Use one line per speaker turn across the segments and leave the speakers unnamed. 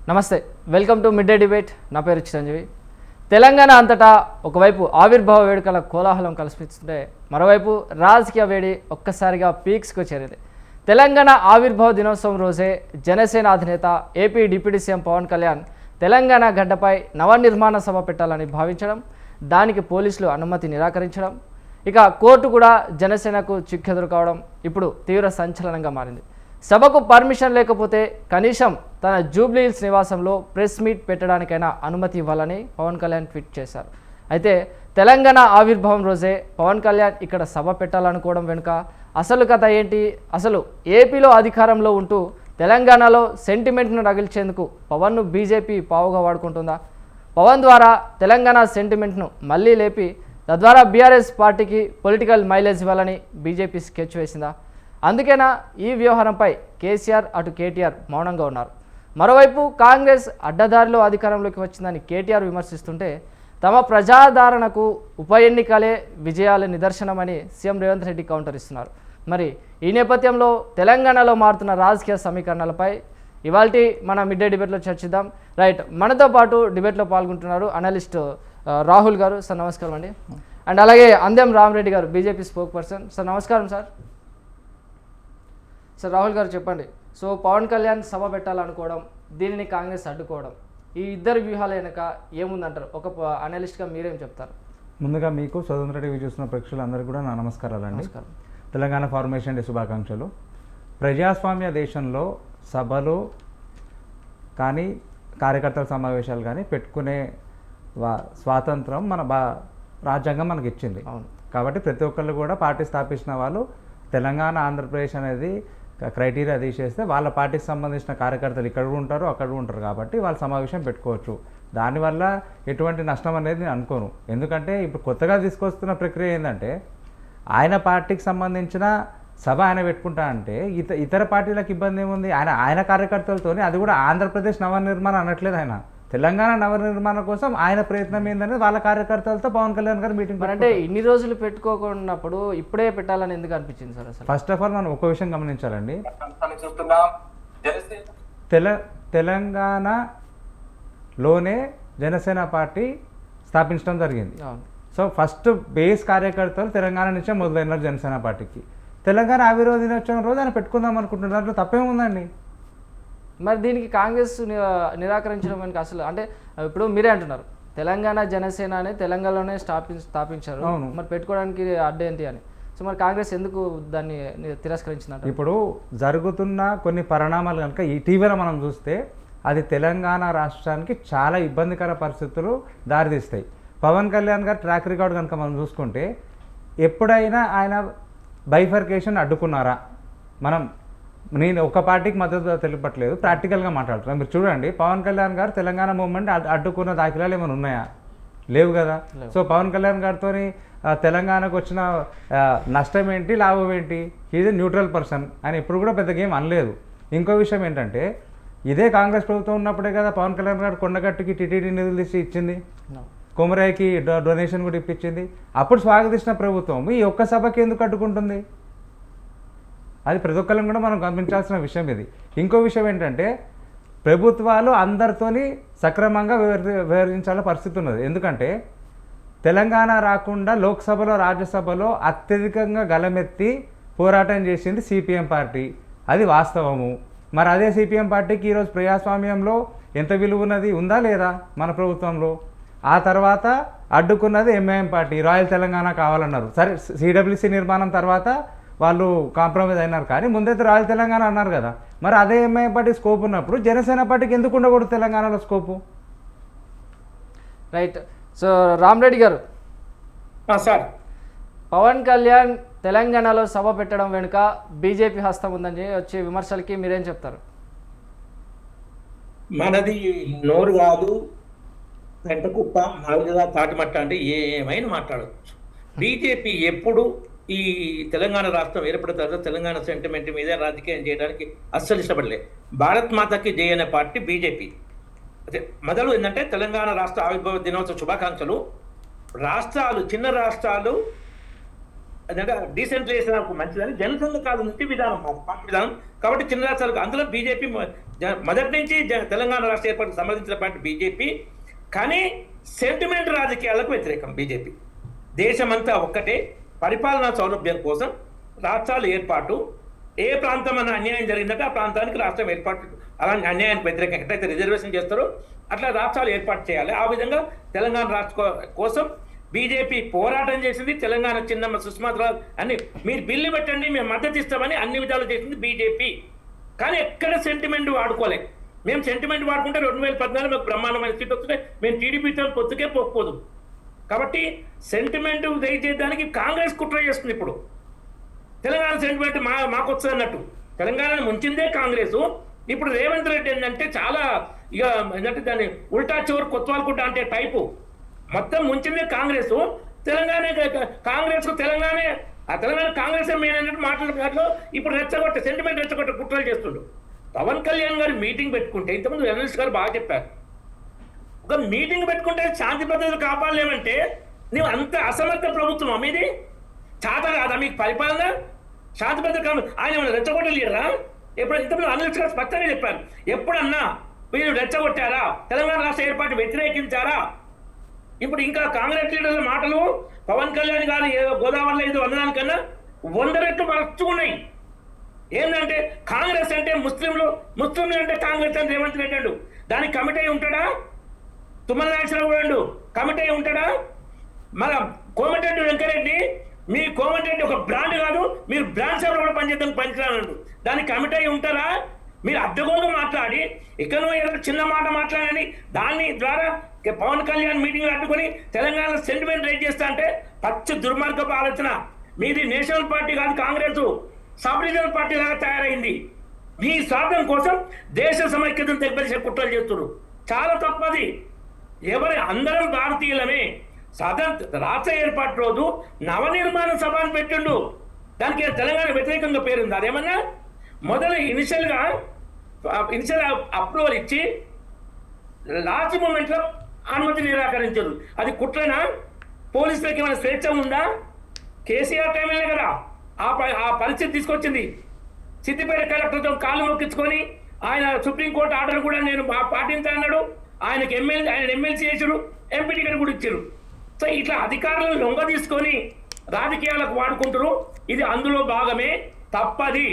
నమస్తే, welcome to mid day debate. నా పేరు చిరంజీవి. తెలంగాణ అంతటా ఒకవైపు ఆవిర్భావ వేడుకల కోలాహలం కల్పిస్తుంటే మరోవైపు రాజకీయ వేడి ఒక్కసారిగా పీక్స్కు చేరింది. తెలంగాణ ఆవిర్భావ దినోత్సవం రోజే జనసేన అధినేత AP deputy CM Pavan Kalyan Telangana గడ్డపై నవనిర్మాణ సభ పెట్టాలని భావించడం, దానికి పోలీసులు అనుమతి నిరాకరించడం, ఇక కోర్టు కూడా జనసేనకు చిక్కెదురు కావడం ఇప్పుడు తీవ్ర సంచలనంగా మారింది. సభకు పర్మిషన్ లేకపోతే కనీసం తన జూబ్లీ హిల్స్ నివాసంలో ప్రెస్ మీట్ పెట్టడానికైనా అనుమతి ఇవ్వాలని పవన్ కళ్యాణ్ ట్వీట్ చేశారు. అయితే తెలంగాణ ఆవిర్భావం రోజే పవన్ కళ్యాణ్ ఇక్కడ సభ పెట్టాలనుకోవడం వెనుక అసలు కథ ఏంటి? అసలు ఏపీలో అధికారంలో ఉంటూ తెలంగాణలో సెంటిమెంట్ను రగిల్చేందుకు పవన్ను బీజేపీ పావుగా వాడుకుంటుందా? పవన్ ద్వారా తెలంగాణ సెంటిమెంట్ను మళ్ళీ లేపి తద్వారా బీఆర్ఎస్ పార్టీకి పొలిటికల్ మైలేజ్ ఇవ్వాలని బీజేపీ స్కెచ్ వేసిందా? అందుకేనా ఈ వ్యవహారంపై కేసీఆర్ అటు కేటీఆర్ మౌనంగా ఉన్నారు. మరోవైపు కాంగ్రెస్ అడ్డదారిలో అధికారంలోకి వచ్చిందని కేటీఆర్ విమర్శిస్తుంటే తమ ప్రజాదరణకు ఉప ఎన్నికలే విజయాల నిదర్శనమని సీఎం రేవంత్ రెడ్డి కౌంటర్ ఇస్తున్నారు. మరి ఈ నేపథ్యంలో తెలంగాణలో మారుతున్న రాజకీయ సమీకరణలపై ఇవాల్టి మన మిడ్ డే డిబేట్లో చర్చిద్దాం. రైట్, మనతో పాటు డిబేట్లో పాల్గొంటున్నారు అనలిస్ట్ రాహుల్ గారు. సార్ నమస్కారం అండి. అండ్ అలాగే అందెం రామరెడ్డి గారు, బీజేపీ స్పోక్ పర్సన్. సార్ నమస్కారం సార్. సార్ రాహుల్ గారు చెప్పండి. సో పవన్ కళ్యాణ్ సభ పెట్టాలనుకోవడం, దీనిని కాంగ్రెస్ అడ్డుకోవడం, ఈ ఇద్దరు వ్యూహాల వెనక ఏముందంటారు? ఒక అనలిస్ట్గా మీరేం చెప్తారు?
ముందుగా మీకు స్వతంత్ర టీవీ చూసిన ప్రేక్షకులందరికీ కూడా నా నమస్కారాలండి. తెలంగాణ ఫార్మేషన్ డే శుభాకాంక్షలు. ప్రజాస్వామ్య దేశంలో సభలు కానీ కార్యకర్తల సమావేశాలు కానీ పెట్టుకునే స్వాతంత్రం మన రాజ్యాంగం మనకి ఇచ్చింది. కాబట్టి ప్రతి ఒక్కళ్ళు కూడా పార్టీ స్థాపించిన వాళ్ళు తెలంగాణ ఆంధ్రప్రదేశ్ అనేది క్రైటీరియా తీసేస్తే వాళ్ళ పార్టీకి సంబంధించిన కార్యకర్తలు ఇక్కడ ఉంటారు, అక్కడ ఉంటారు. కాబట్టి వాళ్ళు సమావేశం పెట్టుకోవచ్చు. దానివల్ల ఎటువంటి నష్టం అనేది నేను అనుకోను. ఎందుకంటే ఇప్పుడు కొత్తగా తీసుకొస్తున్న ప్రక్రియ ఏంటంటే ఆయన పార్టీకి సంబంధించిన సభ ఆయన పెట్టుకుంటా అంటే ఇతర పార్టీలకు ఇబ్బంది ఏముంది? ఆయన కార్యకర్తలతోనే, అది కూడా ఆంధ్రప్రదేశ్ నవనిర్మాణం అనట్లేదు, ఆయన తెలంగాణ నవనిర్మాణం కోసం ఆయన ప్రయత్నం ఏంటనేది వాళ్ళ కార్యకర్తలతో పవన్ కళ్యాణ్ గారు మీటింగ్.
అంటే ఇన్ని రోజులు పెట్టుకోకున్నప్పుడు ఇప్పుడే పెట్టాలని ఎందుకు అనిపించింది సార్? అసలు
ఫస్ట్ ఆఫ్ ఆల్ మనం ఒక విషయం గమనించాలండి. తెలంగాణలోనే జనసేన పార్టీ స్థాపించడం జరిగింది. సో ఫస్ట్ బేస్ కార్యకర్తలు తెలంగాణ నుంచే మొదలైనారు జనసేన పార్టీకి. తెలంగాణ ఆవిర్భావ దినోత్సవం రోజు ఆయన పెట్టుకుందాం అనుకుంటున్నారు. దాంట్లో తప్పేముందండి?
మరి దీనికి కాంగ్రెస్ నిరాకరించడం వెనుక అసలు అంటే ఇప్పుడు మీరే అంటున్నారు తెలంగాణ జనసేన అని తెలంగాణలోనే స్థాపించారు, మరి పెట్టుకోవడానికి అడ్డేంటి అని. సో మరి కాంగ్రెస్ ఎందుకు దాన్ని తిరస్కరించిందంట?
ఇప్పుడు జరుగుతున్న కొన్ని పరిణామాలు కనుక ఇటీవల మనం చూస్తే అది తెలంగాణ రాష్ట్రానికి చాలా ఇబ్బందికర పరిస్థితులు దారితీస్తాయి. పవన్ కళ్యాణ్ గారు ట్రాక్ రికార్డ్ కనుక మనం చూసుకుంటే ఎప్పుడైనా ఆయన బైఫర్కేషన్ అడ్డుకున్నారా? నేను ఒక పార్టీకి మద్దతు తెలిపట్లేదు, ప్రాక్టికల్గా మాట్లాడుతున్నాను. మీరు చూడండి, పవన్ కళ్యాణ్ గారు తెలంగాణ మూవ్మెంట్ అడ్డుకున్న దాఖలాలు ఏమైనా ఉన్నాయా? లేవు కదా. సో పవన్ కళ్యాణ్ గారితో తెలంగాణకు వచ్చిన నష్టం ఏంటి, లాభం ఏంటి? Is a neutral person. ఆయన ఎప్పుడు కూడా పెద్దగా ఏం అనలేదు. ఇంకో విషయం ఏంటంటే ఇదే కాంగ్రెస్ ప్రభుత్వం ఉన్నప్పుడే కదా పవన్ కళ్యాణ్ గారు కొండగట్టుకి టీటీడీ నిధులు తీసి ఇచ్చింది, కొమరాయికి డొనేషన్ కూడా ఇప్పించింది. అప్పుడు స్వాగతించిన ప్రభుత్వం ఈ ఒక్క సభకి ఎందుకు అడ్డుకుంటుంది? అది ప్రతి ఒక్కరిని కూడా మనం గమనించాల్సిన విషయం ఇది. ఇంకో విషయం ఏంటంటే ప్రభుత్వాలు అందరితోని సక్రమంగా వ్యవహరించాల్సిన పరిస్థితి ఉన్నది. ఎందుకంటే తెలంగాణ రాకుండా లోక్సభలో, రాజ్యసభలో అత్యధికంగా గలమెత్తి పోరాటం చేసింది సిపిఎం పార్టీ. అది వాస్తవము. మరి అదే సిపిఎం పార్టీకి ఈరోజు ప్రజాస్వామ్యంలో ఎంత విలువ ఉన్నది? ఉందా లేదా మన ప్రభుత్వంలో? ఆ తర్వాత అడ్డుకున్నది ఎంఐఎం పార్టీ. రాయల్ తెలంగాణ కావాలన్నారు. సరే, సిడబ్ల్యూసి నిర్మాణం తర్వాత వాళ్ళు కాంప్రమైజ్ అయినారు, కానీ ముందైతే రాయల్ తెలంగాణ అన్నారు కదా. మరి అదే ఎంఐఎం పార్టీ స్కోప్ ఉన్నప్పుడు జనసేన పార్టీకి ఎందుకు ఉండకూడదు తెలంగాణలో స్కోపు?
రైట్. సో రామరెడ్డి గారు,
సార్,
పవన్ కళ్యాణ్ తెలంగాణలో సభ పెట్టడం వెనుక బీజేపీ హస్తం ఉందని వచ్చే విమర్శలకి మీరేం చెప్తారు?
మనది నోరు కాదు, వెంట కుప్ప, నాలుగుగా తాటిమట్ట అంటే ఏమైనా మాట్లాడవచ్చు. బీజేపీ ఎప్పుడు ఈ తెలంగాణ రాష్ట్రం ఏర్పడిన తర్వాత తెలంగాణ సెంటిమెంట్ మీద రాజకీయం చేయడానికి అస్సలు ఇష్టపడలే. భారత్ మాతకి జై అనే పార్టీ బీజేపీ. అదే మొదలు ఏంటంటే తెలంగాణ రాష్ట్ర ఆవిర్భావ దినోత్సవ శుభాకాంక్షలు. రాష్ట్రాలు, చిన్న రాష్ట్రాలు అదంటే డీసెంట్రలైజేషన్ మంచిదని జనసంఘ కాదు నుంచి విధానం పార్టీ విధానం. కాబట్టి చిన్న రాష్ట్రాలకు అందులో బీజేపీ మొదటి నుంచి తెలంగాణ రాష్ట్ర ఏర్పాటుకు సంబంధించిన పార్టీ బీజేపీ. కానీ సెంటిమెంట్ రాజకీయాలకు వ్యతిరేకం బీజేపీ. దేశమంతా ఒక్కటే, పరిపాలనా సౌలభ్యం కోసం రాష్ట్రాలు ఏర్పాటు, ఏ ప్రాంతం అన్న అన్యాయం జరిగిందంటే ఆ ప్రాంతానికి రాష్ట్రం ఏర్పాటు, అలాంటి అన్యాయానికి వ్యతిరేకంగా ఎట్లయితే రిజర్వేషన్ చేస్తారో అట్లా రాష్ట్రాలు ఏర్పాటు చేయాలి. ఆ విధంగా తెలంగాణ రాష్ట్ర కోసం బీజేపీ పోరాటం చేసింది. తెలంగాణ చిన్నమ్మ సుష్మారావు అన్ని మీరు బిల్లు పెట్టండి మేము మద్దతు ఇస్తామని అన్ని విధాలు చేసింది బీజేపీ. కానీ ఎక్కడ సెంటిమెంట్ వాడుకోలే. మేము సెంటిమెంట్ వాడుకుంటే 2014 మాకు బ్రహ్మాండమైన సీట్ వస్తుంటే మేము టీడీపీతో పొత్తుకే పోకపోదు. కాబట్టి సెంటిమెంట్ దయచేయడానికి కాంగ్రెస్ కుట్ర చేస్తుంది. ఇప్పుడు తెలంగాణ సెంటిమెంట్ మాకు వస్తుంది అన్నట్టు తెలంగాణను ముంచిందే కాంగ్రెస్. ఇప్పుడు రేవంత్ రెడ్డి ఏంటంటే చాలా ఇక ఏంటంటే దాన్ని ఉల్టా చోరు కొత్తవాలకుంటా అంటే టైపు మొత్తం ముంచిందే కాంగ్రెస్. తెలంగాణ కాంగ్రెస్ తెలంగాణ ఆ తెలంగాణ కాంగ్రెస్ మెయిన్ అన్నట్టు మాట్లాడుతున్నట్లు ఇప్పుడు రెచ్చగొట్టే సెంటిమెంట్ రెచ్చగొట్టే కుట్రలు చేస్తుండ్రు. పవన్ కళ్యాణ్ గారు మీటింగ్ పెట్టుకుంటే ఇంతకుముందు జర్నలిస్ట్ గారు బాగా చెప్పారు, ఒక మీటింగ్ పెట్టుకుంటే శాంతి భద్రతలు కాపాడలేమంటే నువ్వు అంత అసమర్థ ప్రభుత్వం మీది చాత కాదా మీకు పరిపాలన? శాంతి భద్రత ఆయన రెచ్చగొట్టలేరా? ఎప్పుడు ఇంతకుముందు అనలిస్ట్ గారు స్పష్టంగా చెప్పారు, ఎప్పుడన్నా వీళ్ళు రెచ్చగొట్టారా? తెలంగాణ రాష్ట్ర ఏర్పాటు వ్యతిరేకించారా? ఇప్పుడు ఇంకా కాంగ్రెస్ లీడర్ల మాటలు పవన్ కళ్యాణ్ గారు ఏదో గోదావరిలో ఏదో వందడానికన్నా 100 రెట్లు మరచుకున్నాయి. ఏంటంటే కాంగ్రెస్ అంటే ముస్లింలు అంటే కాంగ్రెస్ అని రేవంత్ రెడ్డి అండు. దానికి కమిటీ అయి ఉంటాడా? తుమ్మల నాగేశ్వరరావు కమిటీ అయి ఉంటాడా? మన కోమటిరెడ్డి వెంకరెడ్డి, మీ కోమటిరెడ్డి ఒక బ్రాండ్ కాదు, మీరు బ్రాండ్ సేవలు కూడా పనిచేద్దానికి పనికిరానండు. దానికి కమిటీ అయి ఉంటారా? మీరు అడ్డగోలు మాట్లాడి ఎక్కడో ఏదో చిన్న మాట మాట్లాడని దాన్ని ద్వారా పవన్ కళ్యాణ్ మీటింగ్లు అడ్డుకొని తెలంగాణ సెంటిమెంట్ రైజ్ చేస్తా అంటే పచ్చ దుర్మార్గపు ఆలోచన మీది. నేషనల్ పార్టీ కాదు కాంగ్రెస్, సబ్ రీజనల్ పార్టీ లాగా తయారైంది. మీ స్వార్థం కోసం దేశ సమైక్యతను తెగబరిసే కుట్రలు చేస్తున్నారు. చాలా తప్పది. అందరం భారతీయులమే. రాష్ట్ర ఏర్పాటు రోజు నవనిర్మాణ సభ అని పెట్టిండు. దానికి తెలంగాణ వ్యతిరేకంగా పేరుంది. అదేమన్నా మొదలు ఇనిషియల్ అప్రూవల్ ఇచ్చి లాస్ట్ మూమెంట్లో అనుమతి నిరాకరించారు. అది కుట్రనా? పోలీసులకి ఏమైనా స్వేచ్ఛ ఉందా? కేసీఆర్ టైంలోనే కదా ఆ పరిస్థితి తీసుకొచ్చింది. సిద్దిపేట కలెక్టర్తో కాళ్ళు మొక్కించుకొని ఆయన సుప్రీంకోర్టు ఆర్డర్ కూడా నేను పాటించాలన్నాడు. ఆయన ఎమ్మెల్సీ చేసారు, ఎంపీ టికెట్ కూడా ఇచ్చారు. సో ఇట్లా అధికారులను లొంగ తీసుకొని రాజకీయాలకు వాడుకుంటారు. ఇది అందులో భాగమే, తప్పది.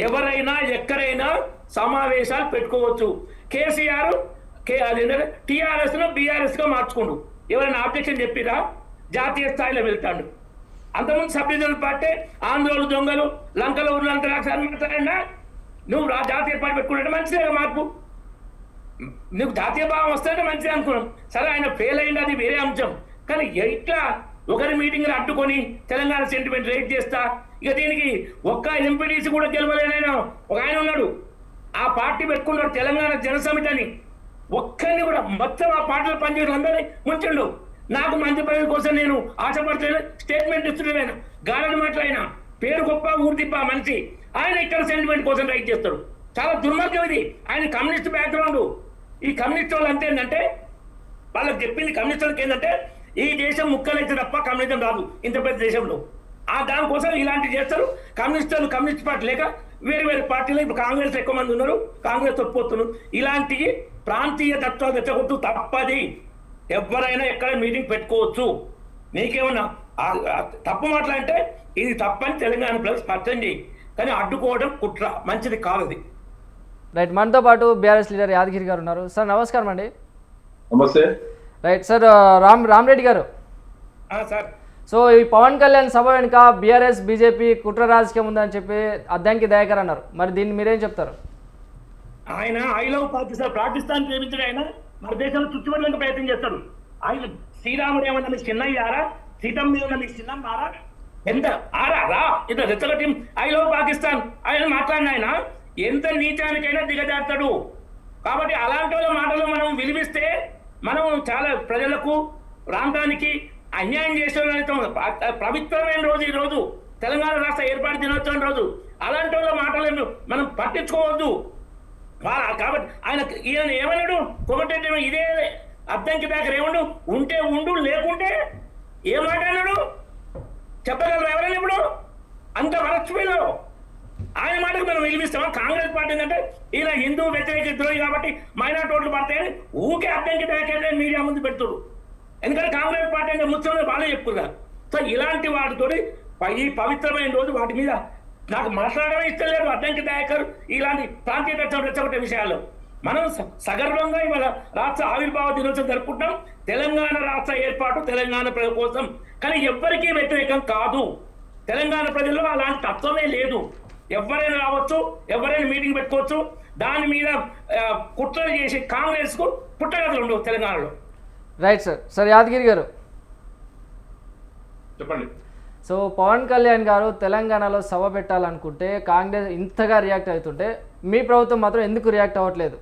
ఎవరైనా ఎక్కడైనా సమావేశాలు పెట్టుకోవచ్చు. కేసీఆర్ టీఆర్ఎస్ను బీఆర్ఎస్గా మార్చుకుండు. ఎవరైనా ఆబ్జెక్షన్ చెప్పిరా? జాతీయ స్థాయిలో వెళ్తాడు. అంతకుముందు సబ్ రీజనల్ పార్టీ ఆంధ్రోలు దొంగలు లంకలో ఉన్నంత మాట్లాడినా నువ్వు జాతీయ పార్టీ పెట్టుకుంటే మంచిదే మార్పు. నువ్వు జాతీయ భావం వస్తుంటే మంచిదే అనుకున్నాం. సరే ఆయన ఫెయిల్ అయింది, అది వేరే అంశం. కానీ ఇట్లా ఒకరి మీటింగ్లు అడ్డుకొని తెలంగాణ సెంటిమెంట్ రైజ్ చేస్తా, ఇక దీనికి ఒక్క ఎంపీటీసీ కూడా గెలవలేనైనా ఒక ఆయన ఉన్నాడు. ఆ పార్టీ పెట్టుకున్నాడు తెలంగాణ జనసమితి అని. ఒక్కరిని కూడా మొత్తం ఆ పార్టీలో పనిచేయడం అందరినీ ముంచిండు. నాకు మంచి పదవి కోసం నేను ఆశపడుతున్నా, స్టేట్మెంట్ ఇస్తున్నాను. గాలని మాట్లాడిన పేరు గొప్ప ఊర్దిప్ప మనిషి, ఆయన ఇక్కడ సెంటిమెంట్ కోసం రైట్ చేస్తాడు. చాలా దుర్మార్గం ఇది. ఆయన కమ్యూనిస్ట్ బ్యాక్గ్రౌండ్. ఈ కమ్యూనిస్ట్ వాళ్ళు అంతే ఏంటంటే వాళ్ళకి చెప్పింది కమ్యూనిస్టులకి ఏంటంటే ఈ దేశం ముక్కలైతే తప్ప కమ్యూనిజం రాదు ఇంత పెద్ద దేశంలో. దానికోసం ఇలాంటివి చేస్తారు. కమ్యూనిస్ట్ పార్టీ లేక వేరు పార్టీలు ఇప్పుడు కాంగ్రెస్ ఎక్కువ మంది ఉన్నారు, కాంగ్రెస్ తప్పిపోతున్నారు. ఇలాంటివి ప్రాంతీయ తత్వాలు తెచ్చగొట్టు తప్పది. ఎవరైనా ఎక్కడ మీటింగ్ పెట్టుకోవచ్చు. నీకేమన్నా తప్పు మాట్లాడితే ఇది తప్పని తెలంగాణ ప్లస్ స్పష్టం చేయి, కానీ అడ్డుకోవడం కుట్ర మంచిది కాదు అది.
రైట్, మనతో పాటు బీఆర్ఎస్ లీడర్ యాదగిరి గారు ఉన్నారు. సార్ నమస్కారం అండి.
నమస్తే.
రైట్ సార్, రామరెడ్డి గారు.
సార్,
సో ఈ పవన్ కళ్యాణ్ సభ వెనుక బీఆర్ఎస్ బీజేపీ కుట్ర రాజకీయం ఉందని చెప్పి అద్దంకి దయాకర్ అన్నారు. మరి దీన్ని మీరేం చెప్తారు?
ఆయన ఐ లవ్ పాకిస్తాన్ ప్రేమించడు. ఆయన మన దేశంలో చుట్టుపడడానికి ప్రయత్నం చేస్తాడు. ఆయన శ్రీరాముడు ఏమన్నా మీకు చిన్నయ్యారా? సీతమ్మ మీద ఉన్న మీకు చిన్నమ్మారా? ఎంత ఆరా ఇంత రెచ్చగొట్టి ఐ లవ్ పాకిస్తాన్ ఆయన మాట్లాడిన ఆయన ఎంత నీచానికైనా దిగజారుతాడు. కాబట్టి అలాంటి వాళ్ళ మాటలు మనం విలువిస్తే మనం చాలా ప్రజలకు ప్రాంతానికి అన్యాయం చేసేవాళ్ళం. పవిత్రమైన రోజు ఈ రోజు, తెలంగాణ రాష్ట్ర ఏర్పాటు దినోత్సవం రోజు. అలాంటి వాళ్ళ మాటలను మనం పట్టించుకోవద్దు. కాబట్టి ఈయన ఏమన్నాడు? కోమటిరెడ్డి ఇదే అద్దంకి దాకా ఏమన్నాడు? ఉంటే ఉండు, లేకుంటే ఏం మాట్లాడాడు? చెప్పగలరు ఎవరైనా ఇప్పుడు? అంత మరచిపోయినారు. ఆయన మాటకు మనం విలువిస్తామా? కాంగ్రెస్ పార్టీ ఏంటంటే ఈయన హిందూ వ్యతిరేక ద్రోహి కాబట్టి మైనార్టీ ఓట్లు పడతాయని ఊకే అడ్డంకి తయారు మీడియా ముందు పెడుతున్నారు. ఎందుకంటే కాంగ్రెస్ పార్టీ అంటే ముస్లింలు బాగా చెప్పుకున్నారు. సో ఇలాంటి వాటితో ఈ పవిత్రమైన రోజు వాటి మీద నాకు మాట్లాడమే ఇష్టం లేదు. అడ్డంకి దయాకర్ ఇలాంటి ప్రాంతీయతత్వం రెచ్చగొట్టే విషయాలు మనం సగర్వంగా ఇవాళ రాష్ట్ర ఆవిర్భావ దినోత్సవం జరుపుకుంటాం. తెలంగాణ రాష్ట్ర ఏర్పాటు తెలంగాణ ప్రజల కోసం, కానీ ఎవ్వరికీ వ్యతిరేకం కాదు. తెలంగాణ ప్రజల్లో అలాంటి తత్వమే లేదు. ఎవరైనా రావచ్చు, ఎవరైనా మీటింగ్ పెట్టుకోవచ్చు. దాని మీద కుట్రలు చేసి కాంగ్రెస్ కు పుట్టగతులు ఉండవు తెలంగాణలో.
Right sir. సార్ యాదగిరి గారు
చెప్పండి.
సో పవన్ కళ్యాణ్ గారు తెలంగాణలో సభ పెట్టాలనుకుంటే కాంగ్రెస్ ఇంతగా రియాక్ట్ అవుతుంటే మీ ప్రభుత్వం మాత్రం ఎందుకు రియాక్ట్ అవ్వట్లేదు?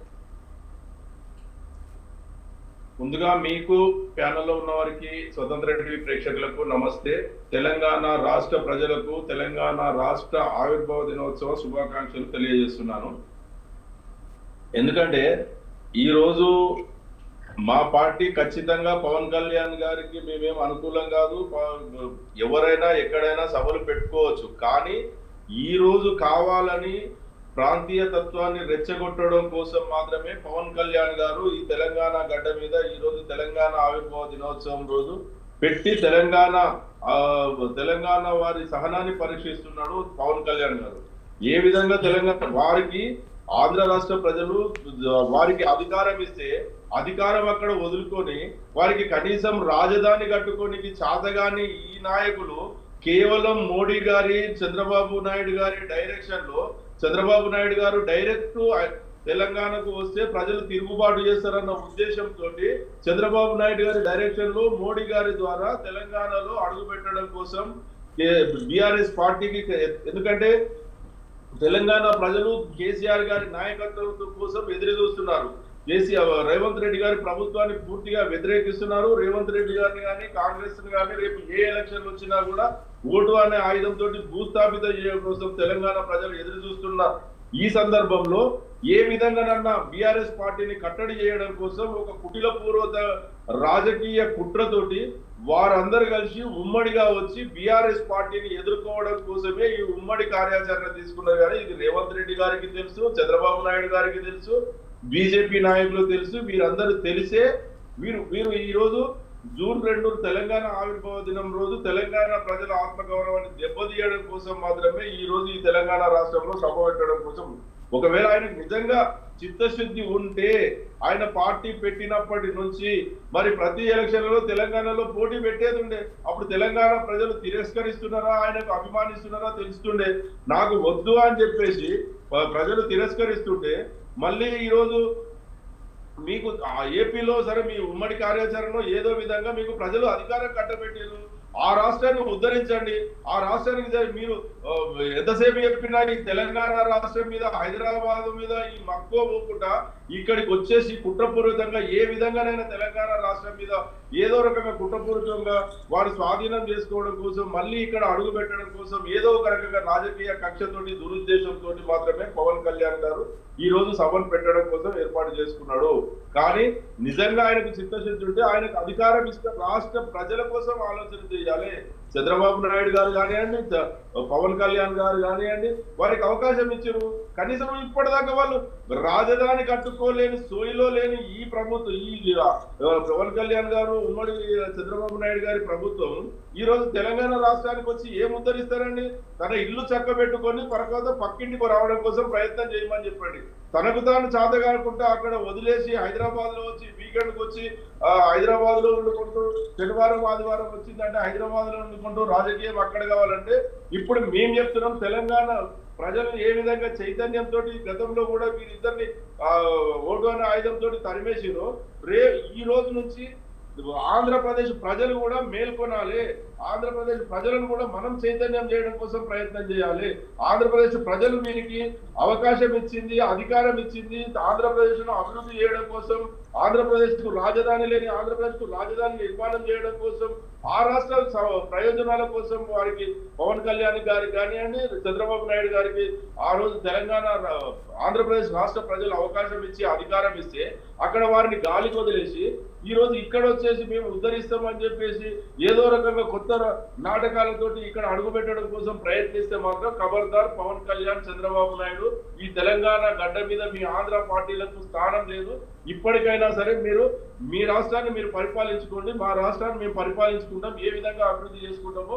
ముందుగా మీకు ప్యానెల్లో ఉన్న వారికి, స్వతంత్ర టీవీ ప్రేక్షకులకు నమస్తే. తెలంగాణ రాష్ట్ర ప్రజలకు తెలంగాణ రాష్ట్ర ఆవిర్భావ దినోత్సవ శుభాకాంక్షలు తెలియజేస్తున్నాను. ఎందుకంటే ఈరోజు మా పార్టీ ఖచ్చితంగా పవన్ కళ్యాణ్ గారికి మేమేం అనుకూలం కాదు. ఎవరైనా ఎక్కడైనా సభలు పెట్టుకోవచ్చు, కానీ ఈ రోజు కావాలని ప్రాంతీయ తత్వాన్ని రెచ్చగొట్టడం కోసం మాత్రమే పవన్ కళ్యాణ్ గారు ఈ తెలంగాణ గడ్డ మీద ఈ రోజు తెలంగాణ ఆవిర్భావ దినోత్సవం రోజు పెట్టి తెలంగాణ వారి సహనాన్ని పరీక్షిస్తున్నాడు పవన్ కళ్యాణ్ గారు. ఏ విధంగా తెలంగాణ వారికి ఆంధ్ర రాష్ట్ర ప్రజలు వారికి అధికారం ఇస్తే అధికారం అక్కడ వదులుకొని వారికి కనీసం రాజధాని కట్టుకోనికి చాతగాని ఈ నాయకులు కేవలం మోడీ గారి, చంద్రబాబు నాయుడు గారి డైరెక్షన్ లో, చంద్రబాబు నాయుడు గారు డైరెక్ట్ తెలంగాణకు వస్తే ప్రజలు తిరుగుబాటు చేస్తారన్న ఉద్దేశంతో చంద్రబాబు నాయుడు గారి డైరెక్షన్ లో మోడీ గారి ద్వారా తెలంగాణలో అడుగు పెట్టడం కోసం బీఆర్ఎస్ పార్టీకి, ఎందుకంటే తెలంగాణ ప్రజలు కేసీఆర్ గారి నాయకత్వం కోసం ఎదురు చూస్తున్నారు. రేవంత్ రెడ్డి గారి ప్రభుత్వాన్ని పూర్తిగా వ్యతిరేకిస్తున్నారు. రేవంత్ రెడ్డి గారిని కానీ కాంగ్రెస్ కానీ రేపు ఏ ఎలక్షన్లు వచ్చినా కూడా ఓటు అనే ఆయుధంతో భూస్థాపిత చేయడం కోసం తెలంగాణ ప్రజలు ఎదురు చూస్తున్న ఈ సందర్భంలో ఏ విధంగానన్నా బీఆర్ఎస్ పార్టీని కట్టడి చేయడం కోసం ఒక కుటిల పూర్వత రాజకీయ కుట్రతోటి వారందరూ కలిసి ఉమ్మడిగా వచ్చి బీఆర్ఎస్ పార్టీని ఎదుర్కోవడం కోసమే ఈ ఉమ్మడి కార్యాచరణ తీసుకున్నారు. కానీ ఇది రేవంత్ రెడ్డి గారికి తెలుసు, చంద్రబాబు నాయుడు గారికి తెలుసు, బీజేపీ నాయకులు తెలుసు. వీరందరూ తెలిసే వీరు ఈ రోజు జూన్ 2 తెలంగాణ ఆవిర్భావ దినం రోజు తెలంగాణ ప్రజల ఆత్మగౌరవాన్ని దెబ్బతీయడం కోసం మాత్రమే ఈ రోజు ఈ తెలంగాణ రాష్ట్రంలో సభ పెట్టడం కోసం. ఒకవేళ ఆయనకు నిజంగా చిత్తశుద్ధి ఉంటే ఆయన పార్టీ పెట్టినప్పటి నుంచి మరి ప్రతి ఎలక్షన్లలో తెలంగాణలో పోటీ పెట్టేది ఉండే. అప్పుడు తెలంగాణ ప్రజలు తిరస్కరిస్తున్నారా, ఆయనకు అభిమానిస్తున్నారా తెలుస్తుండే. నాకు వద్దు అని చెప్పేసి ప్రజలు తిరస్కరిస్తుంటే మళ్ళీ ఈరోజు మీకు ఏపీలో సరే మీ ఉమ్మడి కార్యాచరణలో ఏదో విధంగా మీకు ప్రజలు అధికారం కట్టబెట్టారు. ఆ రాష్ట్రాన్ని ఉద్ధరించండి. ఆ రాష్ట్రానికి మీరు ఎంతసేపు చెప్పినా ఈ తెలంగాణ రాష్ట్రం మీద, హైదరాబాద్ మీద ఈ మక్కువ పోకుండా ఇక్కడికి వచ్చేసి కుట్రపూరితంగా ఏ విధంగానైనా తెలంగాణ రాష్ట్రం మీద ఏదో రకంగా కుట్రపూరితంగా వారు స్వాధీనం చేసుకోవడం కోసం, మళ్ళీ ఇక్కడ అడుగు పెట్టడం కోసం ఏదో ఒక రకంగా రాజకీయ కక్షతోటి, దురుద్దేశంతో మాత్రమే పవన్ కళ్యాణ్ గారు ఈ రోజు సభను పెట్టడం కోసం ఏర్పాటు చేసుకున్నాడు. కానీ నిజంగా ఆయనకు చిత్తశుద్ధి ఉంటే ఆయనకు అధికారం ఇస్తే రాష్ట్ర ప్రజల కోసం ఆలోచన చేయాలి. చంద్రబాబు నాయుడు గారు కానివ్వండి, పవన్ కళ్యాణ్ గారు కానివ్వండి, వారికి అవకాశం ఇచ్చారు. కనీసం ఇప్పటిదాకా వాళ్ళు రాజధాని కట్టుకోలేని, సోయిలో లేని ఈ ప్రభుత్వం, ఈ పవన్ కళ్యాణ్ గారు, ఉమ్మడి చంద్రబాబు నాయుడు గారి ప్రభుత్వం ఈ రోజు తెలంగాణ రాష్ట్రానికి వచ్చి ఏం ఉద్ధరిస్తారండి? తన ఇల్లు చక్కబెట్టుకొని పరకోత పక్కింటికి రావడం కోసం ప్రయత్నం చేయమని చెప్పండి. తనకు తాను చేత కాకుండా అక్కడ వదిలేసి హైదరాబాద్ లో వచ్చి వీకెండ్కి వచ్చి హైదరాబాద్ లో వండుకుంటూ, శనివారం ఆదివారం వచ్చిందంటే హైదరాబాద్ లో వండుకుంటూ రాజకీయం అక్కడ కావాలంటే ఇప్పుడు మేము చెప్తున్నాం తెలంగాణ ప్రజలు ఏ విధంగా చైతన్యంతో గతంలో కూడా వీరిద్దరిని ఓటు అనే ఆయుధంతో తరిమేసిరో ఈ రోజు నుంచి ఆంధ్రప్రదేశ్ ప్రజలు కూడా మేల్కొనాలి. ఆంధ్రప్రదేశ్ ప్రజలను కూడా మనం చైతన్యం చేయడం కోసం ప్రయత్నం చేయాలి. ఆంధ్రప్రదేశ్ ప్రజలు వీరికి అవకాశం ఇచ్చింది, అధికారం ఇచ్చింది. ఆంధ్రప్రదేశ్ ను అభివృద్ధి చేయడం కోసం, ఆంధ్రప్రదేశ్ కు రాజధాని లేని ఆంధ్రప్రదేశ్ కు రాజధాని నిర్మాణం చేయడం కోసం, ఆ రాష్ట్ర ప్రయోజనాల కోసం వారికి పవన్ కళ్యాణ్ గారికి కానివ్వండి, చంద్రబాబు నాయుడు గారికి ఆ రోజు తెలంగాణ ఆంధ్రప్రదేశ్ రాష్ట్ర ప్రజలు అవకాశం ఇచ్చి అధికారం ఇస్తే అక్కడ వారిని గాలికి వదిలేసి ఈ రోజు ఇక్కడ వచ్చి వచ్చేసి మేము ఉద్ధరిస్తామని చెప్పేసి ఏదో రకంగా కొత్త నాటకాలతోటి ఇక్కడ అడుగు పెట్టడం కోసం ప్రయత్నిస్తే మాత్రం ఖబర్దార్ పవన్ కళ్యాణ్, చంద్రబాబు నాయుడు, ఈ తెలంగాణ గడ్డ మీద మీ ఆంధ్ర పార్టీలకు స్థానం లేదు. ఇప్పటికైనా సరే మీరు మీ రాష్ట్రాన్ని మీరు పరిపాలించుకోండి, మా రాష్ట్రాన్ని మేము పరిపాలించుకుంటాం. ఏ విధంగా అభివృద్ధి చేసుకుంటామో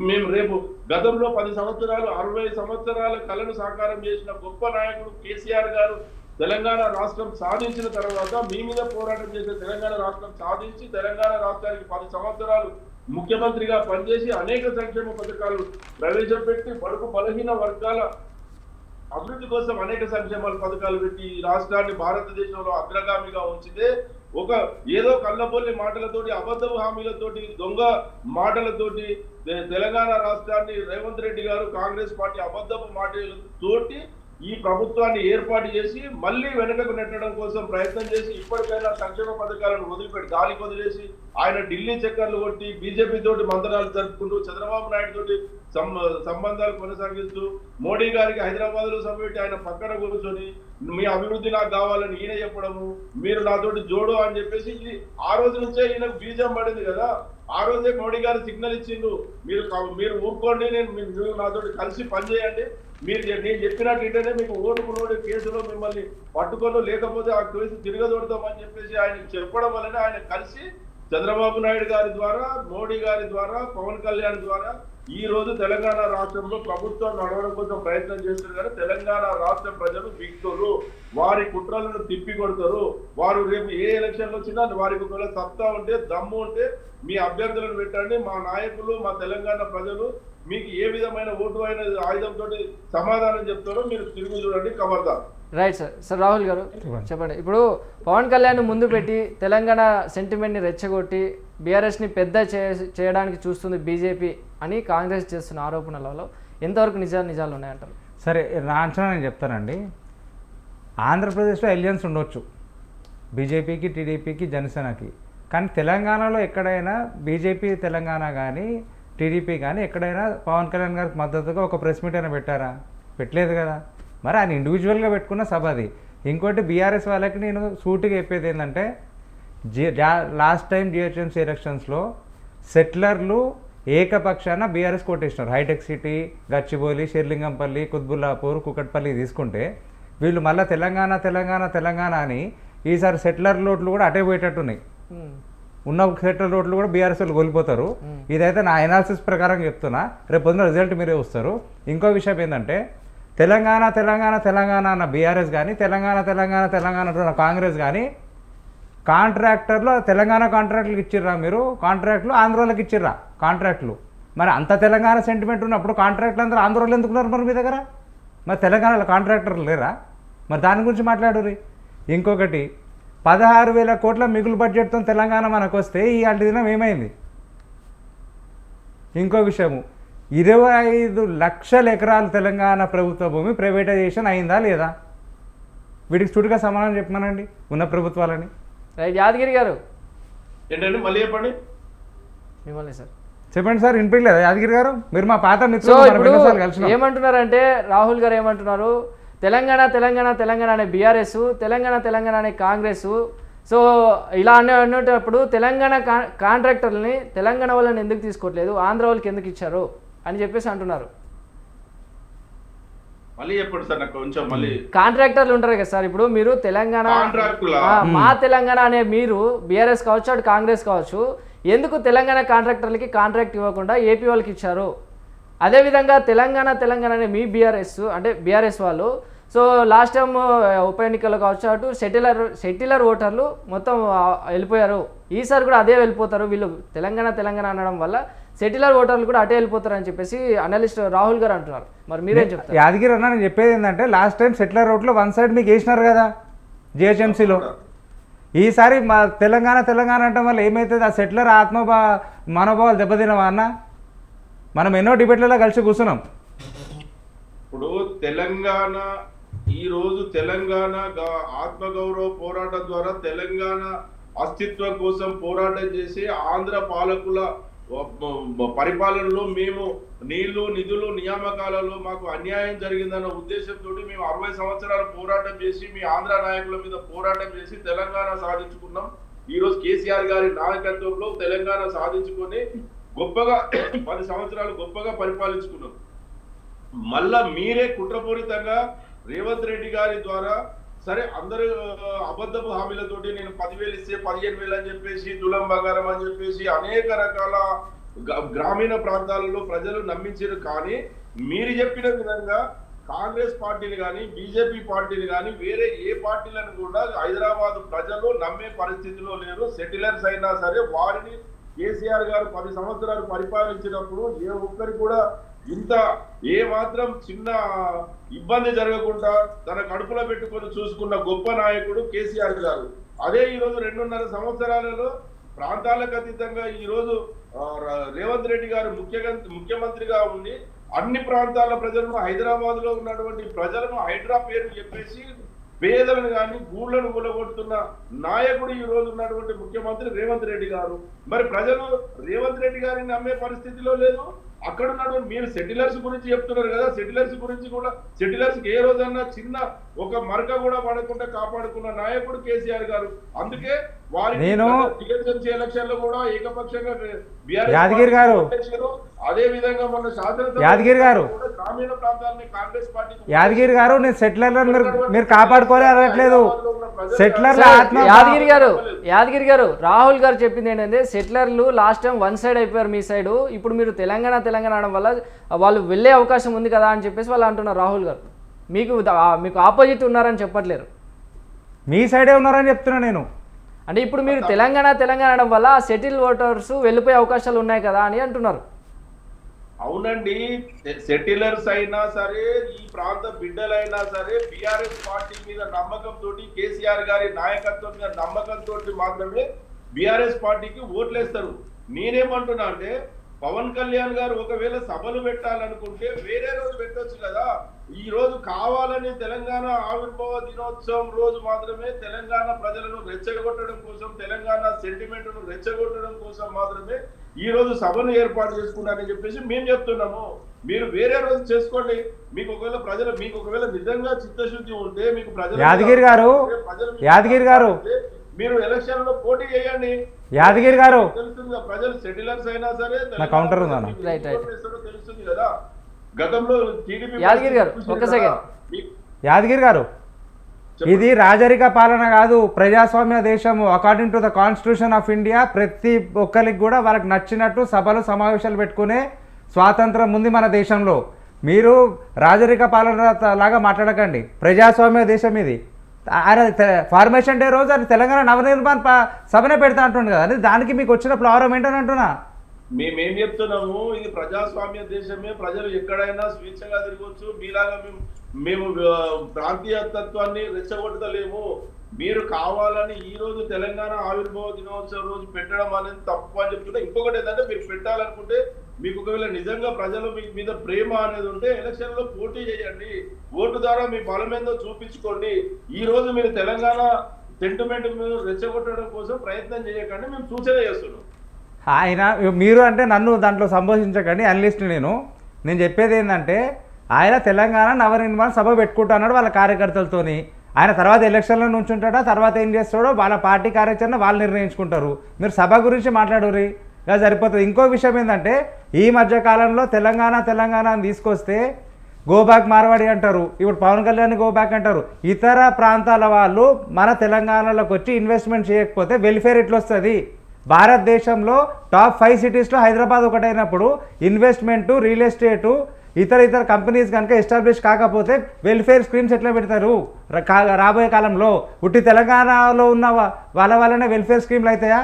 మేము రేపు గతంలో 10 సంవత్సరాలు 60 సంవత్సరాల కళను సాకారం చేసిన గొప్ప నాయకుడు కేసీఆర్ గారు తెలంగాణ రాష్ట్రం సాధించిన తర్వాత మీ మీద పోరాటం చేసే తెలంగాణ రాష్ట్రం సాధించి తెలంగాణ రాష్ట్రానికి 10 సంవత్సరాలు ముఖ్యమంత్రిగా పనిచేసి అనేక సంక్షేమ పథకాలు ప్రవేశపెట్టి బడుగు బలహీన వర్గాల అభివృద్ధి కోసం అనేక సంక్షేమ పథకాలు పెట్టి ఈ రాష్ట్రాన్ని భారతదేశంలో అగ్రగామిగా ఉంచితే ఒక ఏదో కళ్ళబొల్లి మాటలతోటి, అబద్ధపు హామీలతోటి, దొంగ మాటలతోటి తెలంగాణ రాష్ట్రాన్ని రేవంత్ రెడ్డి గారు కాంగ్రెస్ పార్టీ అబద్ధపు మాటలతోటి ఈ ప్రభుత్వాన్ని ఏర్పాటు చేసి మళ్ళీ వెనుకకు నెట్టడం కోసం ప్రయత్నం చేసి ఇప్పటికైనా సంక్షేమ పథకాలను వదిలిపెట్టి గాలికి వదిలేసి ఆయన ఢిల్లీ చక్కర్లు కొట్టి బీజేపీ తోటి మంత్రాలు జరుపుకుంటూ చంద్రబాబు నాయుడు తోటి సంబంధాలు కొనసాగిస్తూ మోడీ గారికి హైదరాబాద్ లో సభపెట్టి ఆయన పక్కన కూర్చొని మీ అభివృద్ధి నాకు కావాలని ఈయన చెప్పడము, మీరు నాతోటి జోడు అని చెప్పేసి ఇది ఆ రోజు నుంచే ఈయనకు బీజం పడింది కదా. ఆ రోజే మోడీ గారు సిగ్నల్ ఇచ్చిండు, మీరు ఊరుకోండి, మీరు నాతోటి కలిసి పనిచేయండి, నేను చెప్పినట్టుంటేనే మీకు ఓటుకు నోటు కేసులో మిమ్మల్ని పట్టుకోను, లేకపోతే ఆ కేసు తిరగదొడతామని చెప్పేసి ఆయన చెప్పడం వల్లనే ఆయన కలిసి చంద్రబాబు నాయుడు గారి ద్వారా, మోడీ గారి ద్వారా, పవన్ కళ్యాణ్ ద్వారా ఈ రోజు తెలంగాణ రాష్ట్రంలో ప్రభుత్వం నడవడం కోసం ప్రయత్నం చేస్తున్నారు. కానీ తెలంగాణ రాష్ట్ర ప్రజలు విజ్ఞులు, వారి కుట్రలను తిప్పి కొడతారు. వారు రేపు ఏ ఎలక్షన్లు వచ్చినా వారికి ఒకవేళ సత్తా ఉంటే, దమ్ము ఉంటే మీ అభ్యర్థులను పెట్టండి. మా నాయకులు, మా తెలంగాణ ప్రజలు మీకు ఏ విధమైన ఓటు అయిన ఆయుధంతో సమాధానం చెప్తారో మీరు తిరిగి చూడండి. ఖబర్దార్.
Right sir. సార్ రాహుల్ గారు చెప్పండి, ఇప్పుడు పవన్ కళ్యాణ్ ముందు పెట్టి తెలంగాణ సెంటిమెంట్ని రెచ్చగొట్టి బీఆర్ఎస్ని పెద్ద చేయడానికి చూస్తుంది బీజేపీ అని కాంగ్రెస్ చేస్తున్న ఆరోపణలలో ఎంతవరకు నిజాలు ఉన్నాయంటారు?
సరే, నా అంచనా నేను చెప్తానండి. ఆంధ్రప్రదేశ్లో ఎలియన్స్ ఉండొచ్చు బీజేపీకి, టీడీపీకి, జనసేనకి. కానీ తెలంగాణలో ఎక్కడైనా బీజేపీ తెలంగాణ కానీ టీడీపీ కానీ ఎక్కడైనా పవన్ కళ్యాణ్ గారికి మద్దతుగా ఒక ప్రెస్ మీట్ అయినా పెట్టారా? పెట్టలేదు కదా. మరి ఆయన ఇండివిజువల్గా పెట్టుకున్న సభ అది. ఇంకోటి బీఆర్ఎస్ వాళ్ళకి నేను సూటిగా చెప్పేది ఏంటంటే, లాస్ట్ టైం జిహెచ్ఎంసీ ఎలక్షన్స్లో సెటిలర్లు ఏకపక్షాన బీఆర్ఎస్ కొట్టేసినారు. హైటెక్ సిటీ, గచ్చిబౌలి, షెర్లింగంపల్లి, కుత్బుల్లాపూర్, కుకట్పల్లి తీసుకుంటే వీళ్ళు మళ్ళీ తెలంగాణ అని ఈసారి సెటిలర్ లోట్లు కూడా అటే పోయేటట్టున్నాయి. ఉన్న సెటిలర్ రోడ్లు కూడా బీఆర్ఎస్ వాళ్ళు కోల్పోతారు. ఇదైతే నా ఎనాలిసిస్ ప్రకారం చెప్తున్నా. రేపు పొద్దున రిజల్ట్ మీరే వస్తారు. ఇంకో విషయం ఏంటంటే, తెలంగాణ అన్న బీఆర్ఎస్ కానీ, తెలంగాణ అంటున్న కాంగ్రెస్ కానీ కాంట్రాక్టర్లు తెలంగాణ కాంట్రాక్టులకు ఇచ్చిర్రా? మీరు కాంట్రాక్టులు ఆంధ్రోళ్ళకి ఇచ్చిర్రా కాంట్రాక్టులు? మరి అంత తెలంగాణ సెంటిమెంట్ ఉన్నప్పుడు కాంట్రాక్టులు అందరూ ఆంధ్రోళ్ళు ఎందుకున్నారు మరి మీ దగ్గర? మరి తెలంగాణలో కాంట్రాక్టర్లు లేరా? మరి దాని గురించి మాట్లాడుర్రి. ఇంకొకటి, 16,000 కోట్ల మిగులు బడ్జెట్తో తెలంగాణ మనకు వస్తే ఈ దినం ఏమైంది? ఇంకో విషయము, 25 లక్షల ఎకరాలు తెలంగాణ ప్రభుత్వ భూమి ప్రైవేటైజేషన్ అయిందా లేదా? వీటికి చుట్టుగా సమాధానం చెప్పమనండి ఉన్న ప్రభుత్వాలని.
రైట్. యాదగిరి గారు
ఏంటంటే మళ్ళీ చెప్పండి.
మిమ్మల్ని సార్
చెప్పండి సార్. వినిపించలేదు యాదగిరి గారు? మీరు మా పాత
సో
మిత్రులు,
ఇప్పుడు ఏమంటున్నారంటే రాహుల్ గారు ఏమంటున్నారు, తెలంగాణ అనే బీఆర్ఎస్, తెలంగాణ అనే కాంగ్రెస్. సో ఇలా అనేటప్పుడు తెలంగాణ కాంట్రాక్టర్లని తెలంగాణ వాళ్ళని ఎందుకు తీసుకోవట్లేదు, ఆంధ్ర వాళ్ళకి ఎందుకు ఇచ్చారు అని చెప్పేసి అంటున్నారు.
మళ్ళీ చెప్పండి సార్, నాకు కొంచెం మళ్ళీ.
కాంట్రాక్టర్లు ఉంటారు కదా సార్, ఇప్పుడు మీరు తెలంగాణ, మా తెలంగాణ అనే మీరు బీఆర్ఎస్ కావచ్చు, అటు కాంగ్రెస్ కావచ్చు, ఎందుకు తెలంగాణ కాంట్రాక్టర్లకి కాంట్రాక్ట్ ఇవ్వకుండా ఏపీ వాళ్ళకి ఇచ్చారు? అదేవిధంగా తెలంగాణ అనే మీ బీఆర్ఎస్ వాళ్ళు, సో లాస్ట్ టైం ఉప ఎన్నికల్లో కావచ్చు, అటు సెటిలర్ ఓటర్లు మొత్తం వెళ్ళిపోయారు. ఈసారి కూడా అదే వెళ్ళిపోతారు. వీళ్ళు తెలంగాణ అనడం వల్ల సెటిలర్ ఓటర్లు కూడా అటే వెళ్ళిపోతారు అని చెప్పేసి అనలిస్ట్ రాహుల్ గారు అంటున్నారు. మరి మీరేం చెప్తారు?
యాదగిరి అన్న, నేను చెప్పేది ఏంటంటే, లాస్ట్ టైం సెటిలర్ ఓట్లు వన్ సైడ్ మీకు వేసినారు కదా జిహెచ్ఎంసీలో. ఈసారి మా తెలంగాణ అంటే వల్ల ఏమవుతుంది? ఆ సెటిలర్ మనోభావాలు దెబ్బతినవా అన్న? మనం ఎన్నో డిబేట్లలో కలిసి కూర్చున్నాం.
ఇప్పుడు తెలంగాణ ఈ రోజు తెలంగాణ ఆత్మగౌరవ పోరాటం ద్వారా తెలంగాణ అస్తిత్వం కోసం పోరాటం చేసి ఆంధ్ర పాలకుల పరిపాలనలో మేము నీళ్లు, నిధులు, నియామకాలలో మాకు అన్యాయం జరిగిందన్న ఉద్దేశంతో మేము 60 సంవత్సరాలు పోరాటం చేసి మీ ఆంధ్ర నాయకుల మీద పోరాటం చేసి తెలంగాణ సాధించుకున్నాం. ఈ రోజు కేసీఆర్ గారి నాయకత్వంలో తెలంగాణ సాధించుకొని గొప్పగా 10 సంవత్సరాలు గొప్పగా పరిపాలించుకున్నాం. మళ్ళా మీరే కుట్రపూరితంగా రేవంత్ రెడ్డి గారి ద్వారా సరే అందరూ అబద్ధపు హామీలతోటి నేను 10,000 ఇస్తే 15,000 అని చెప్పేసి తులం బంగారం అని చెప్పేసి అనేక రకాల గ్రామీణ ప్రాంతాలలో ప్రజలు నమ్మించారు. కానీ మీరు చెప్పిన విధంగా కాంగ్రెస్ పార్టీని కానీ బీజేపీ పార్టీని కానీ వేరే ఏ పార్టీలను కూడా హైదరాబాద్ ప్రజలు నమ్మే పరిస్థితిలో లేరు. సెటిలర్స్ అయినా సరే వారిని కేసీఆర్ గారు 10 సంవత్సరాలు పరిపాలించినప్పుడు ఏ ఒక్కరి కూడా ఇంత ఏ మాత్రం చిన్న ఇబ్బంది జరగకుండా తన కడుపులో పెట్టుకొని చూసుకున్న గొప్ప నాయకుడు కేసీఆర్ గారు. అదే ఈరోజు 2.5 సంవత్సరాలలో ప్రాంతాలకు అతీతంగా ఈరోజు రేవంత్ రెడ్డి గారు ముఖ్యమంత్రిగా ఉండి అన్ని ప్రాంతాల ప్రజలను హైదరాబాద్ లో ఉన్నటువంటి ప్రజలను హైడ్రా పేరు చెప్పేసి పేదలను కానీ గూళ్లను కూలగొడుతున్న నాయకుడు ఈ రోజు ఉన్నటువంటి ముఖ్యమంత్రి రేవంత్ రెడ్డి గారు. మరి ప్రజలు రేవంత్ రెడ్డి గారిని నమ్మే పరిస్థితిలో లేదు. అక్కడ ఉన్నటువంటి మీరు సెటిలర్స్ గురించి చెప్తున్నారు కదా, సెటిలర్స్ గురించి కూడా సెటిలర్స్ ఏ రోజన్నా చిన్న ఒక మరక కూడా పడకుండా కాపాడుకున్న నాయకుడు కేసీఆర్ గారు. అందుకే వారి ఎలక్షన్ లో కూడా ఏకపక్షంగా
యాదగిరి గారు
అదే విధంగా మొన్న శాసనసభ
యాదగిరి గారు
గ్రామీణ ప్రాంతాలని కాంగ్రెస్ పార్టీ
యాదగిరి గారు నేను సెటిలర్లను మీరు కాపాడుకోలే అనట్లేదు. సెటిలర్ల ఆత్మ
యాదగిరి గారు రాహుల్ గారు చెప్పింది ఏంటంటే సెటిలర్లు లాస్ట్ టైం వన్ సైడ్ అయిపోయారు మీ సైడ్, ఇప్పుడు మీరు తెలంగాణ అనడం వల్ల వాళ్ళు వెళ్ళే అవకాశం ఉంది కదా అని చెప్పేసి వాళ్ళు అంటున్నారు. రాహుల్ గారు మీకు ఆపోజిట్ ఉన్నారని చెప్పట్లేరు,
మీ సైడే ఉన్నారని చెప్తున్నా నేను.
అంటే ఇప్పుడు మీరు తెలంగాణ అనడం వల్ల సెటిల్ ఓటర్స్ వెళ్ళిపోయే అవకాశాలు ఉన్నాయి కదా అని అంటున్నారు.
అవునండి, సెటిలర్స్ అయినా సరే ఈ ప్రాంత బిడ్డలైనా సరే బీఆర్ఎస్ పార్టీ మీద నమ్మకంతో కేసీఆర్ గారి నాయకత్వం మీద నమ్మకంతో మాత్రమే బీఆర్ఎస్ పార్టీకి ఓట్లేస్తారు. నేనేమంటున్నా అంటే పవన్ కళ్యాణ్ గారు ఒకవేళ సభలు పెట్టాలనుకుంటే వేరే రోజు పెట్టొచ్చు కదా. ఈ రోజు కావాలని తెలంగాణ ఆవిర్భావ దినోత్సవం రోజు మాత్రమే తెలంగాణ ప్రజలను రెచ్చగొట్టడం కోసం, తెలంగాణ సెంటిమెంట్ ను రెచ్చగొట్టడం కోసం మాత్రమే ఈ రోజు సభను ఏర్పాటు చేసుకున్నారని చెప్పేసి మేము చెప్తున్నాము. మీరు వేరే రోజు చేసుకోండి. మీకు ఒకవేళ నిజంగా చిత్తశుద్ధి ఉంటే మీకు
యాదగిరి గారు
మీరు ఎలక్షన్ లో పోటీ చేయండి.
యాదగిరి గారు
తెలుస్తుంది ప్రజలు సెటిలర్స్ అయినా సరే
కౌంటర్
తెలుస్తుంది కదా. గతంలో టీడీపీ
యాదగిరి గారు ఇది రాజరిక పాలన కాదు, ప్రజాస్వామ్య దేశము. According to the constitution of India ప్రతి ఒక్కరికి కూడా వాళ్ళకి నచ్చినట్టు సభలు సమావేశాలు పెట్టుకునే స్వాతంత్రం ఉంది మన దేశంలో. మీరు రాజరిక పాలన లాగా మాట్లాడకండి. ప్రజాస్వామ్య దేశం ఇది. ఆయన ఫార్మేషన్ డే రోజు అది తెలంగాణ నవనిర్మాణ సభనే పెడతా అంటుండే కదా, అది దానికి మీకు వచ్చిన ప్రాబ్లం ఏంటని అంటున్నా.
మేమేం చెప్తున్నాము, ఇది ప్రజాస్వామ్య దేశమే, ప్రజలు ఎక్కడైనా స్వేచ్ఛగా తిరగవచ్చు. మీలాగా మేము ప్రాంతీయ తత్వాన్ని రెచ్చగొట్టలేము. మీరు కావాలని ఈ రోజు తెలంగాణ ఆవిర్భావ దినోత్సవం రోజు పెట్టడం అనేది తప్పు అని చెప్తున్నా. ఇంకొకటి ఏంటంటే మీరు పెట్టాలనుకుంటే మీకు ఒకవేళ నిజంగా ప్రజలు మీ మీద ప్రేమ అనేది ఉంటే ఎలక్షన్ లో పోటీ చేయండి. ఓటు ద్వారా మీ బలం ఏందో చూపించుకోండి. ఈ రోజు మీరు తెలంగాణ సెంటిమెంట్ రెచ్చగొట్టడం కోసం ప్రయత్నం చేయకండి, మేము సూచన చేస్తున్నాం.
ఆయన మీరు అంటే నన్ను దాంట్లో సంబోధించకండి, అనలిస్ట్ నేను చెప్పేది ఏంటంటే ఆయన తెలంగాణ నవనిర్మాణ సభ పెట్టుకుంటున్నాడు వాళ్ళ కార్యకర్తలతోని. ఆయన తర్వాత ఎలక్షన్లో నుంచుంటాడో తర్వాత ఏం చేస్తాడో వాళ్ళ పార్టీ కార్యాచరణ వాళ్ళు నిర్ణయించుకుంటారు. మీరు సభ గురించి మాట్లాడుర్రి ఇలా సరిపోతుంది. ఇంకో విషయం ఏంటంటే ఈ మధ్య కాలంలో తెలంగాణ అని తీసుకొస్తే గోబ్యాక్ మార్వాడి అంటారు, ఇప్పుడు పవన్ కళ్యాణ్ గోబ్యాక్ అంటారు. ఇతర ప్రాంతాల వాళ్ళు మన తెలంగాణలోకి వచ్చి ఇన్వెస్ట్మెంట్ చేయకపోతే వెల్ఫేర్ ఎట్లా వస్తుంది? భారతదేశంలో టాప్ 5 సిటీస్లో హైదరాబాద్ ఒకటైనప్పుడు ఇన్వెస్ట్మెంటు, రియల్ ఎస్టేటు, ఇతర కంపెనీస్ కనుక ఎస్టాబ్లిష్ కాకపోతే వెల్ఫేర్ స్కీమ్స్ ఎట్లా పెడతారు రాబోయే కాలంలో? ఉట్టి తెలంగాణలో ఉన్న వాళ్ళ వల్లనే వెల్ఫేర్ స్కీమ్లు అవుతాయా?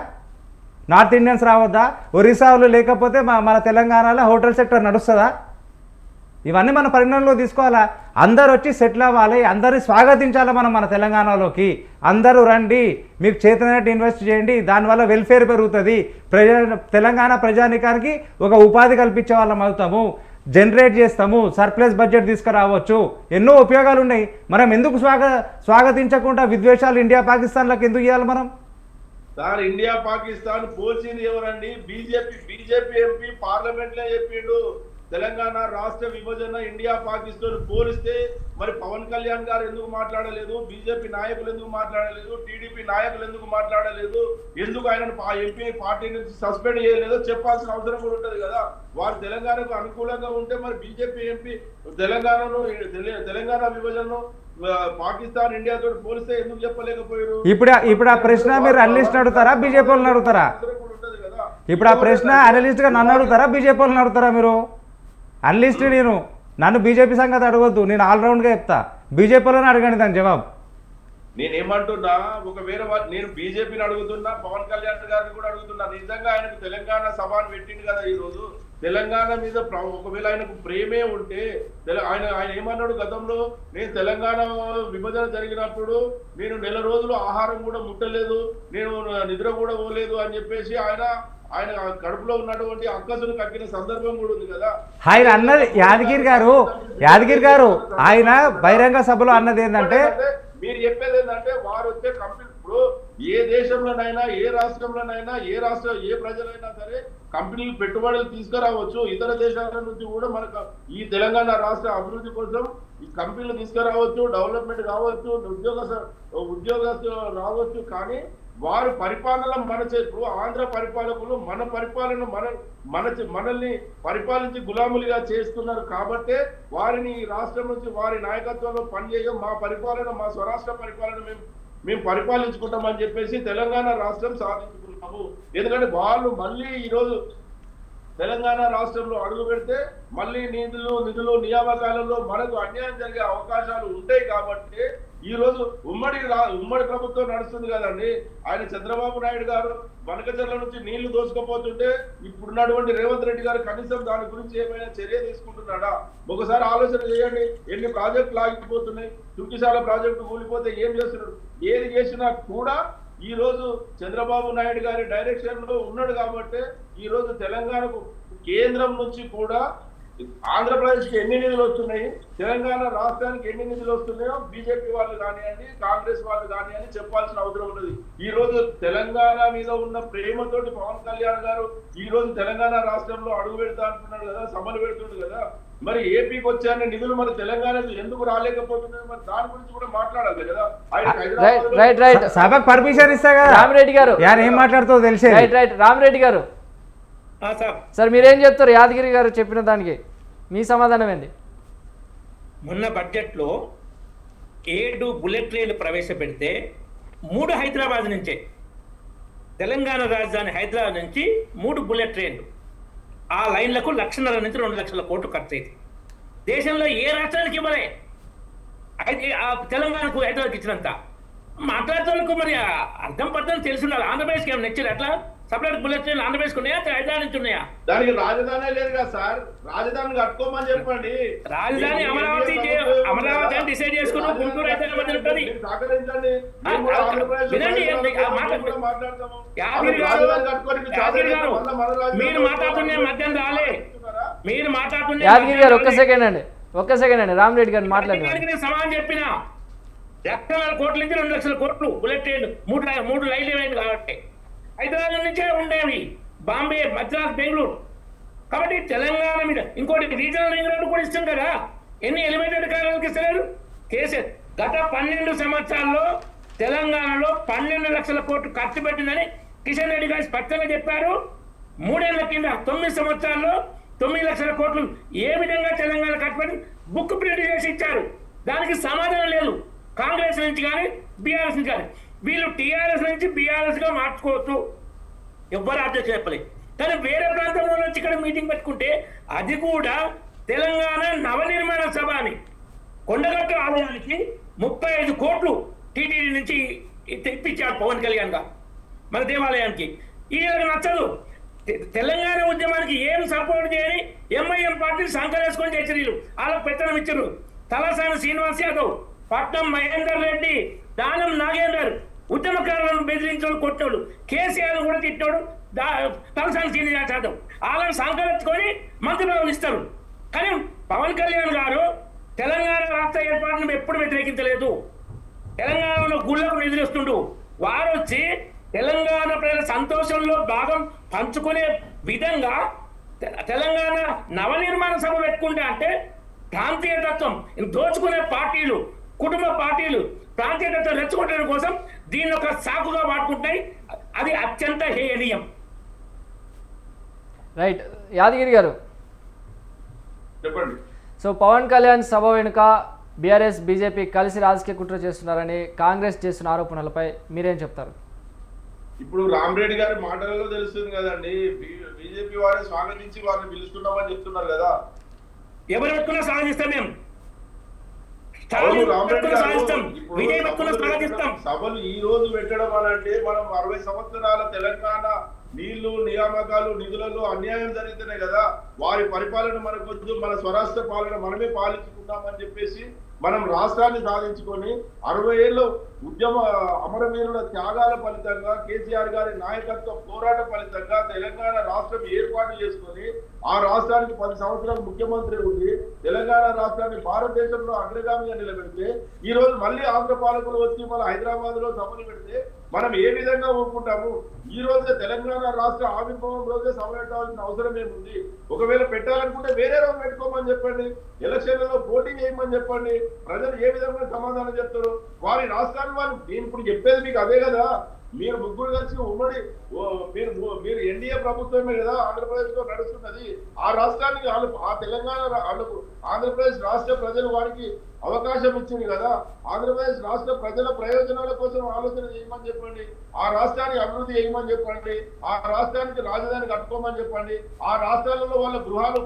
నార్త్ ఇండియన్స్ రావద్దా? ఒరిస్సాలో లేకపోతే మన తెలంగాణలో హోటల్ సెక్టర్ నడుస్తుందా? ఇవన్నీ మన పరిగణనలో తీసుకోవాలా. అందరు వచ్చి సెటిల్ అవ్వాలి, అందరిని స్వాగతించాలి మన తెలంగాణలోకి. అందరూ రండి, మీకు చేతనట్టు ఇన్వెస్ట్ చేయండి, దానివల్ల వెల్ఫేర్ పెరుగుతుంది, తెలంగాణ ప్రజానికానికి ఒక ఉపాధి కల్పించే వాళ్ళం అవుతాము, జనరేట్ చేస్తాము, సర్ప్లస్ బడ్జెట్ తీసుకురావచ్చు, ఎన్నో ఉపయోగాలు ఉన్నాయి. మనం ఎందుకు స్వాగతించకుండా విద్వేషాలు ఇండియా పాకిస్తాన్లకు ఎందుకు ఇవ్వాలి మనం?
సార్ ఇండియా పాకిస్తాన్ పోల్చింది ఎవరండి? బీజేపీ ఎంపీ పార్లమెంట్ లో చెప్పిండు తెలంగాణ రాష్ట్ర విభజన ఇండియా పాకిస్తాన్ పోలిస్తే మరి పవన్ కళ్యాణ్ గారు ఎందుకు మాట్లాడలేదు, బీజేపీ నాయకులు ఎందుకు మాట్లాడలేదు, టీడీపీ నాయకులు ఎందుకు మాట్లాడలేదు, ఎందుకు ఆయన ఎంపీ పార్టీ నుంచి సస్పెండ్ చేయలేదో చెప్పాల్సిన అవసరం కూడా ఉంటది కదా. వారు తెలంగాణకు అనుకూలంగా ఉంటే మరి బీజేపీ ఎంపీ తెలంగాణ విభజనను పాకిస్తాన్ ఇండియా తోటి పోలిస్తే ఎందుకు చెప్పలేకపోయారు?
ఇప్పుడు ఆ ప్రశ్న మీరు అనలిస్ట్ అడుగుతారా, బీజేపీ వాళ్ళని అడుగుతారా? ఇప్పుడు ఆ ప్రశ్న అనలిస్ట్ గా నన్ను అడుగుతారా, బీజేపీ వాళ్ళని అడుగుతారా? మీరు అనలిస్ట్, నన్ను బీజేపీ సంగతి అడగొద్దు, నేను ఆల్రౌండ్ గా చెప్తా. బీజేపీ వాళ్ళని అడగండి దాని జవాబు.
నేనేమంటున్నా, ఒక వేరే నేను బీజేపీని అడుగుతున్నా, పవన్ కళ్యాణ్ గారిని కూడా అడుగుతున్నా. నిజంగా ఆయనకు తెలంగాణ సభను పెట్టింది కదా ఈ రోజు. తెలంగాణ మీద ఒకవేళ ఆయనకు ప్రేమే ఉంటే ఆయన ఏమన్నాడు గతంలో, నేను తెలంగాణ విభజన జరిగినప్పుడు నేను నెల రోజులు ఆహారం కూడా ముట్టలేదు, నేను నిద్ర కూడా పోలేదు అని చెప్పేసి ఆయన కడుపులో ఉన్నటువంటి అక్కసును కక్కిన సందర్భం కూడా ఉంది కదా.
ఆయన అన్నది యాదగిరి గారు ఆయన బహిరంగ సభలో అన్నది ఏంటంటే,
మీరు చెప్పేది ఏంటంటే వారు వచ్చే కంపెనీ ఇప్పుడు ఏ దేశంలోనైనా ఏ రాష్ట్రంలోనైనా ఏ ప్రజలైనా సరే కంపెనీలు పెట్టుబడులు తీసుకురావచ్చు. ఇతర దేశాల నుంచి కూడా మనకు ఈ తెలంగాణ రాష్ట్ర అభివృద్ధి కోసం ఈ కంపెనీలు తీసుకురావచ్చు, డెవలప్మెంట్ కావచ్చు, ఉద్యోగస్తులు రావచ్చు. కానీ వారు పరిపాలన ఇప్పుడు ఆంధ్ర పరిపాలకులు మన పరిపాలన మనల్ని పరిపాలించి గులాములుగా చేస్తున్నారు కాబట్టే వారిని ఈ రాష్ట్రం నుంచి వారి నాయకత్వంలో పనిచేయడం, మా పరిపాలన మా స్వరాష్ట్ర పరిపాలన మేము పరిపాలించుకుంటామని చెప్పేసి తెలంగాణ రాష్ట్రం సాధించుకున్నాము. ఎందుకంటే వాళ్ళు మళ్ళీ ఈరోజు తెలంగాణ రాష్ట్రంలో అడుగు పెడితే మళ్ళీ నిధులు నియామకాలలో మనకు అన్యాయం జరిగే అవకాశాలు ఉంటాయి. కాబట్టి ఈ రోజు ఉమ్మడి ప్రభుత్వం నడుస్తుంది కదండి. ఆయన చంద్రబాబు నాయుడు గారు బనకచర్ల నుంచి నీళ్లు దోసుకుపోతుంటే ఇప్పుడున్నటువంటి రేవంత్ రెడ్డి గారు కనీసం దాని గురించి ఏమైనా చర్య తీసుకుంటున్నాడా? ఒకసారి ఆలోచన చేయండి. ఎన్ని ప్రాజెక్టులు ఆగిపోతున్నాయి, చుట్టిశాల ప్రాజెక్టు కూలిపోతే ఏం చేస్తున్నాడు? ఏది చేసినా కూడా ఈ రోజు చంద్రబాబు నాయుడు గారి డైరెక్షన్ లో ఉన్నాడు కాబట్టి ఈ రోజు తెలంగాణకు కేంద్రం నుంచి కూడా ఆంధ్రప్రదేశ్ కి ఎన్ని నిధులు వస్తున్నాయి, తెలంగాణ రాష్ట్రానికి ఎన్ని నిధులు వస్తున్నాయో బీజేపీ వాళ్ళు కానివ్వండి, కాంగ్రెస్ వాళ్ళు కానివ్వండి చెప్పాల్సిన అవసరం ఉన్నది. ఈ రోజు తెలంగాణ మీద ఉన్న ప్రేమతోటి పవన్ కళ్యాణ్ గారు ఈ రోజు తెలంగాణ రాష్ట్రంలో అడుగు పెడతా అంటున్నాడు కదా, సభలు పెడుతున్నాడు కదా. మరి ఏపీకి వచ్చాయన్న నిధులు మన తెలంగాణకు ఎందుకు రాలేకపోతున్నాయి? మరి దాని గురించి కూడా మాట్లాడాలి కదా.
రైట్
సభకు పర్మిషన్ ఇస్తా కదా
రామిరెడ్డి గారు,
ఏం మాట్లాడుతావు తెలిసే.
రైట్ రామిరెడ్డి గారు, సార్ మీరేం చెప్తారు యాదగిరి గారు చెప్పిన దానికి? మీ సమాధానం ఏంటి?
మొన్న బడ్జెట్లో 7 బుల్లెట్ ట్రైన్లు ప్రవేశపెడితే 3 హైదరాబాద్ నుంచే, తెలంగాణ రాజధాని హైదరాబాద్ నుంచి 3 బుల్లెట్ ట్రైన్లు. ఆ లైన్లకు 1,50,000 నుంచి 2 లక్షల కోట్లు ఖర్చు అయింది. దేశంలో ఏ రాష్ట్రానికి ఇవ్వలే, తెలంగాణకు హైదరాబాద్కి ఇచ్చినంత. మాట్లాడుతున్నందుకు మరి అర్థం పర్థం తెలిసి ఉండాలి. ఆంధ్రప్రదేశ్కి ఏమైనా నచ్చారు అట్లా సపరేట్ బుల్లెట్ ట్రైన్లు ఆంధ్రప్రదేశ్కి ఉన్నాయా, హైదరాబాద్ నుంచి ఉన్నాయా?
దానికి రాజధాని లేదు కదా సార్, రాజధాని కట్టుకోమని చెప్పండి.
రాజధాని అమరావతి అని డిసైడ్ చేసుకుని గుంటూరు హైదరాబాద్ ఉంటుంది. మీరు మాట్లాడుతున్న మధ్యాహ్నం రాలే, మీరు మాట్లాడుతున్న
యాదగిరి గారు ఒక్క సెకండ్ అండి రామిరెడ్డి గారు మాట్లాడడానికి
నేను సమాధానం చెప్పిన 1,00,000 కోట్ల నుంచి 2 లక్షల కోట్లు బుల్లెట్ ట్రైన్ 3 రైలు అయింది కాబట్టి హైదరాబాద్ నుంచే ఉండేవి, బాంబే, మద్రాస్, బెంగళూరు. కాబట్టి తెలంగాణ మీద ఇంకోటి రీజనల్ రింగ్ రోడ్డు కూడా ఇస్తాం కదా. ఎన్ని ఎలివేటెడ్ కార్యాలకు ఇస్తలేరు? కేసీఆర్ గత 12 సంవత్సరాల్లో తెలంగాణలో 12 లక్షల కోట్లు ఖర్చు పెట్టిందని కిషన్ రెడ్డి గారు స్పష్టంగా చెప్పారు. 3 ఏళ్ల కింద 9 సంవత్సరాల్లో 9 లక్షల కోట్లు ఏ విధంగా తెలంగాణ ఖర్చు పెట్టి బుక్ ప్రింట్ చేసి ఇచ్చారు. దానికి సమాధానం లేదు కాంగ్రెస్ నుంచి కానీ బీఆర్ఎస్ నుంచి కానీ. వీళ్ళు టీఆర్ఎస్ నుంచి బీఆర్ఎస్ గా మార్చుకోవచ్చు, ఎవ్వరు అర్థం చెప్పలేదు. కానీ వేరే ప్రాంతంలో నుంచి ఇక్కడ మీటింగ్ పెట్టుకుంటే అది కూడా తెలంగాణ నవనిర్మాణ సభ అని కొండగట్టు ఆలయానికి 35 కోట్లు టీటీడీ నుంచి తెప్పించారు పవన్ కళ్యాణ్ గారు మన దేవాలయానికి. ఈ నచ్చదు. తెలంగాణ ఉద్యమానికి ఏం సపోర్ట్ చేయని ఎంఐఎం పార్టీ సంకరేసుకొని చేసారు. వీళ్ళు వాళ్ళకు పెత్తనం ఇచ్చారు. తలసాని శ్రీనివాస్ యాదవ్, పట్నం మహేందర్ రెడ్డి, దానం నాగేందర్ ఉద్యమకారులను బెదిరించోడు, కొట్టాడు. కేసీఆర్ కూడా తిట్టాడు. తలసాని శ్రీనివాస్ యాదవ్ వాళ్ళని సంకరించుకొని మంత్రిపదవులు ఇస్తారు. కానీ పవన్ కళ్యాణ్ గారు తెలంగాణ రాష్ట్ర ఏర్పాటును ఎప్పుడు వ్యతిరేకించలేదు. తెలంగాణలో గుళ్ళకు ఎదురిస్తుండు. వారు వచ్చి తెలంగాణ ప్రజల సంతోషంలో భాగం పంచుకునే విధంగా తెలంగాణ నవనిర్మాణ సభ పెట్టుకుంటా అంటే ప్రాంతీయతత్వం దోచుకునే పార్టీలు, కుటుంబ పార్టీలు ప్రాంతీయతత్వం రెచ్చగొట్టడం కోసం దీన్ని ఒక సాకుగా వాడుకుంటాయి. అది అత్యంత హేయనీయం.
రైట్, యాదగిరి గారు,
చెప్పండి.
సో పవన్ కళ్యాణ్ సభ వెనుక బీఆర్ఎస్ బీజేపీ కలిసి రాజకీయ కుట్ర చేస్తున్నారని కాంగ్రెస్ చేస్తున్న ఆరోపణలపై మీరేం చెప్తారు?
ఇప్పుడు రామరెడ్డి గారి మాటలలో తెలుస్తుంది కదండి, బీజేపీ వారే స్వాగతించి వారిని పిలుస్తున్నామని చెప్తున్నారు కదా.
ఎవరు పెట్టుకున్నా స్వాగతిస్తాం మేము.
అవును, రామరెడ్డి గారు
విజయ్ పెట్టుకున్నా స్వాగతిస్తాం.
సభలు ఈ రోజు పెట్టడం అని అంటే మనం 60 సంవత్సరాల తెలంగాణ నీళ్లు, నియామకాలు, నిధులలో అన్యాయం జరుగుతున్నాయి కదా. వారి పరిపాలన మనకొద్దు, మన స్వరాష్ట్ర పాలన మనమే పాలించుకుందామని చెప్పేసి మనం రాష్ట్రాన్ని సాధించుకొని 60 ఏళ్ళు ఉద్యమ అమరవీరుల త్యాగాల ఫలితంగా, కేసీఆర్ గారి నాయకత్వ పోరాట ఫలితంగా తెలంగాణ రాష్ట్రం ఏర్పాటు చేసుకొని ఆ రాష్ట్రానికి 10 సంవత్సరాలు ముఖ్యమంత్రి ఉండి తెలంగాణ రాష్ట్రాన్ని భారతదేశంలో అగ్రగామిగా నిలబెడితే ఈ రోజు మళ్ళీ ఆంధ్ర పాలకులు వచ్చి మన హైదరాబాద్ లో సభలు పెడితే మనం ఏ విధంగా ఊరుకుంటాము? ఈ రోజే తెలంగాణ రాష్ట్ర ఆవిర్భావం రోజే సభ పెట్టాల్సిన అవసరం ఏముంది? ఒకవేళ పెట్టాలనుకుంటే వేరే రోజు పెట్టుకోమని చెప్పండి, ఎలక్షన్లలో పోటీ చేయమని చెప్పండి. ప్రజలు ఏ విధంగా సమాధానం చెప్తారు? వారి రాష్ట్రాన్ని వాళ్ళు, నేను ఇప్పుడు చెప్పేది మీకు అదే కదా. మీరు ముగ్గురు కలిసి ఉమ్మడి మీరు ఎన్డీఏ ప్రభుత్వమే కదా ఆంధ్రప్రదేశ్ లో నడుస్తున్నది. ఆ రాష్ట్రానికి ఆ తెలంగాణ వాళ్ళకు ఆంధ్రప్రదేశ్ రాష్ట్ర ప్రజలు వారికి అవకాశం ఇచ్చింది కదా. ఆంధ్రప్రదేశ్ రాష్ట్ర ప్రజల ప్రయోజనాల కోసం ఆలోచన చేయమని చెప్పండి, ఆ రాష్ట్రాన్ని అభివృద్ధి చేయమని చెప్పండి, ఆ రాష్ట్రానికి రాజధాని కట్టుకోమని చెప్పండి, ఆ రాష్ట్రాలలో వాళ్ళ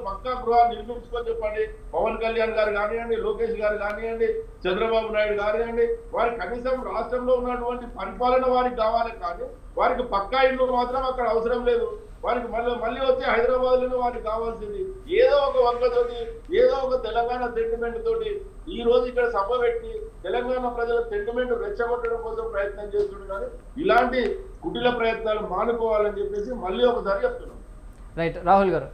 పక్కా గృహాలు నిర్మించుకొని చెప్పండి. పవన్ కళ్యాణ్ గారు కానివ్వండి, లోకేష్ గారు కానివ్వండి, చంద్రబాబు నాయుడు కానివ్వండి, వారి కనీసం రాష్ట్రంలో ఉన్నటువంటి పరిపాలన వారికి కావాలి, కానీ వారికి పక్కా ఇల్లు మాత్రం అక్కడ అవసరం లేదు. వారికి మళ్ళీ వచ్చి హైదరాబాద్ లోనే వారికి కావాల్సింది ఏదో ఒక వర్గతోటి, ఏదో ఒక తెలంగాణ సెంటిమెంట్ తోటి ఈ రోజు ఇక్కడ సభ పెట్టి తెలంగాణ ప్రజల సెంటిమెంట్ రెచ్చగొట్టడం కోసం ప్రయత్నం చేస్తున్నారు. కానీ ఇలాంటి కుటిల ప్రయత్నాలు మానుకోవాలని చెప్పేసి మళ్ళీ ఒకసారి చెప్తున్నాం.
రైట్, రాహుల్ గారు.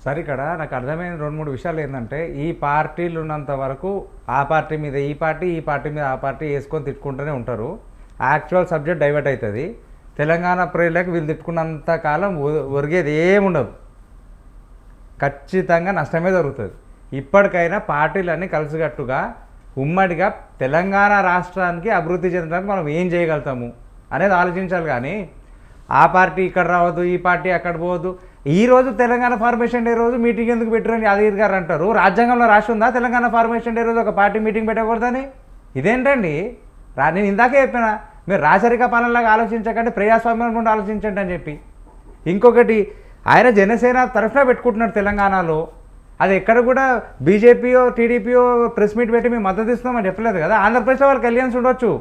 సరే, ఇక్కడ నాకు అర్థమైన 2-3 విషయాలు ఏంటంటే, ఈ పార్టీలు ఉన్నంత వరకు ఆ పార్టీ మీద ఈ పార్టీ, ఈ పార్టీ మీద ఆ పార్టీ వేసుకొని తిట్టుకుంటూనే ఉంటారు. యాక్చువల్ సబ్జెక్ట్ డైవర్ట్ అవుతుంది. తెలంగాణ ప్రజలకు వీళ్ళు తిట్టుకున్నంత కాలం ఒరిగేది ఏముండదు, ఖచ్చితంగా నష్టమే జరుగుతుంది. ఇప్పటికైనా పార్టీలన్నీ కలిసికట్టుగా ఉమ్మడిగా తెలంగాణ రాష్ట్రానికి అభివృద్ధి చెందడానికి మనం ఏం చేయగలుగుతాము అనేది ఆలోచించాలి. కానీ ఆ పార్టీ ఇక్కడ రావద్దు, ఈ పార్టీ అక్కడ పోవద్దు. ఈరోజు తెలంగాణ ఫార్మేషన్ డే రోజు మీటింగ్ ఎందుకు పెట్టారని యాదగిరి గారు అంటారు. రాజ్యాంగంలో రాసి ఉందా తెలంగాణ ఫార్మేషన్ డే రోజు ఒక పార్టీ మీటింగ్ పెట్టకూడదని? ఇదేంటండి? నేను ఇందాకే చెప్పినా, మీరు రాచరిక పాలనలాగా ఆలోచించకండి, ప్రజాస్వామ్యం నుండి ఆలోచించండి అని చెప్పి. ఇంకొకటి, ఆయన జనసేన తరఫున పెట్టుకుంటున్నాడు తెలంగాణలో. అది ఎక్కడ కూడా బీజేపీయో టీడీపీయో ప్రెస్ మీట్ పెట్టి మేము మద్దతు ఇస్తున్నామని చెప్పలేదు కదా. ఆంధ్రప్రదేశ్లో వాళ్ళకి కళ్యాణ్స్ ఉండొచ్చు,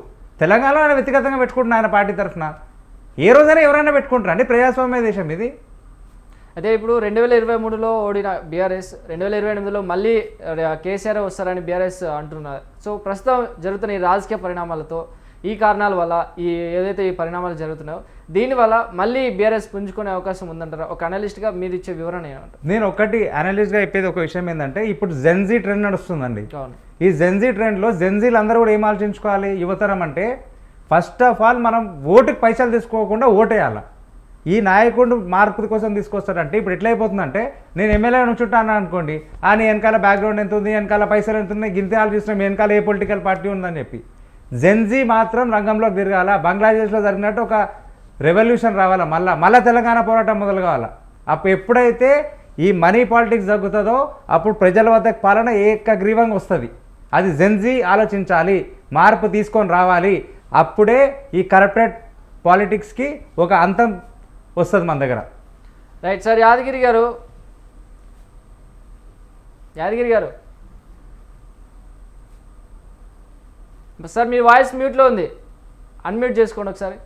తెలంగాణలో ఆయన వ్యక్తిగతంగా పెట్టుకుంటున్నారు ఆయన పార్టీ తరఫున. ఏ రోజైనా ఎవరైనా పెట్టుకుంటారు అండి, ప్రజాస్వామ్య దేశం ఇది.
అయితే ఇప్పుడు 2023లో ఓడిన బీఆర్ఎస్ 2028లో మళ్ళీ కేసీఆర్ వస్తారని బీఆర్ఎస్ అంటున్నారు. సో ప్రస్తుతం జరుగుతున్న ఈ రాజకీయ పరిణామాలతో, ఈ కారణాల వల్ల ఏదైతే ఈ పరిణామాలు జరుగుతున్నాయో దీనివల్ల మళ్ళీ బీఆర్ఎస్ పుంజుకునే అవకాశం ఉందంటారా? ఒక అనలిస్ట్గా మీరు ఇచ్చే వివరణ ఏమంటారు?
నేను ఒకటి అనలిస్ట్గా చెప్పేది ఒక విషయం ఏంటంటే, ఇప్పుడు జెన్జీ ట్రెండ్ నడుస్తుందండి. ఈ జెన్జీ ట్రెండ్లో జెన్జీలు అందరూ కూడా ఏం ఆలోచించుకోవాలి? యువతరం అంటే ఫస్ట్ ఆఫ్ ఆల్ మనం ఓటుకి పైసలు తీసుకోకుండా ఓటేయాలి. ఈ నాయకుడు మార్పు కోసం తీసుకొస్తాడంటే ఇప్పుడు ఎట్లయిపోతుందంటే, నేను ఎమ్మెల్యే నుంచుంటాను అనుకోండి, నీ వెనకాల బ్యాక్గ్రౌండ్ ఎంత ఉంది, వెనకాల పైసలు ఎంత ఉన్నాయి, గింతే ఆలోచిస్తున్నాం వెనకాల ఏ పొలిటికల్ పార్టీ ఉందని చెప్పి. జెన్జీ మాత్రం రంగంలోకి తిరగాల. బంగ్లాదేశ్లో జరిగినట్టు ఒక రెవల్యూషన్ రావాలా, మళ్ళా తెలంగాణ పోరాటం మొదలు కావాలా. అప్పుడు ఎప్పుడైతే ఈ మనీ పాలిటిక్స్ తగ్గుతుందో అప్పుడు ప్రజల వద్ద పాలన ఏకగ్రీవంగా వస్తుంది. అది జెన్జీ ఆలోచించాలి, మార్పు తీసుకొని రావాలి. అప్పుడే ఈ కరప్టెడ్ పాలిటిక్స్కి ఒక అంతం వస్తుంది మన దగ్గర.
Right sir. యాదగిరి గారు సార్, మీ వాయిస్ మ్యూట్లో ఉంది, అన్మ్యూట్ చేసుకోండి ఒకసారి.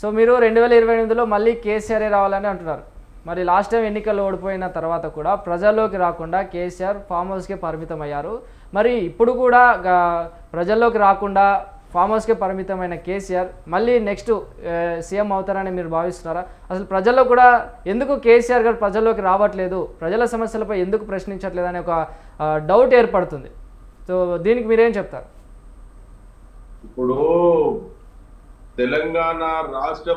సో మీరు 2028లో మళ్ళీ కేసీఆర్ రావాలని అంటున్నారు. మరి లాస్ట్ టైం ఎన్నికల్లో ఓడిపోయిన తర్వాత కూడా ప్రజల్లోకి రాకుండా కేసీఆర్ ఫామ్ హౌస్కే పరిమితం అయ్యారు. మరి ఇప్పుడు కూడా ప్రజల్లోకి రాకుండా ఫామ్ హౌస్కే పరిమితమైన కేసీఆర్ మళ్ళీ నెక్స్ట్ సీఎం అవుతారని మీరు భావిస్తున్నారా? అసలు ప్రజల్లో కూడా ఎందుకు కేసీఆర్ గారు ప్రజల్లోకి రావట్లేదు, ప్రజల సమస్యలపై ఎందుకు ప్రశ్నించట్లేదు అనే ఒక డౌట్ ఏర్పడుతుంది. సో దీనికి మీరేం చెప్తారు?
ఇప్పుడు తెలంగాణ రాష్ట్ర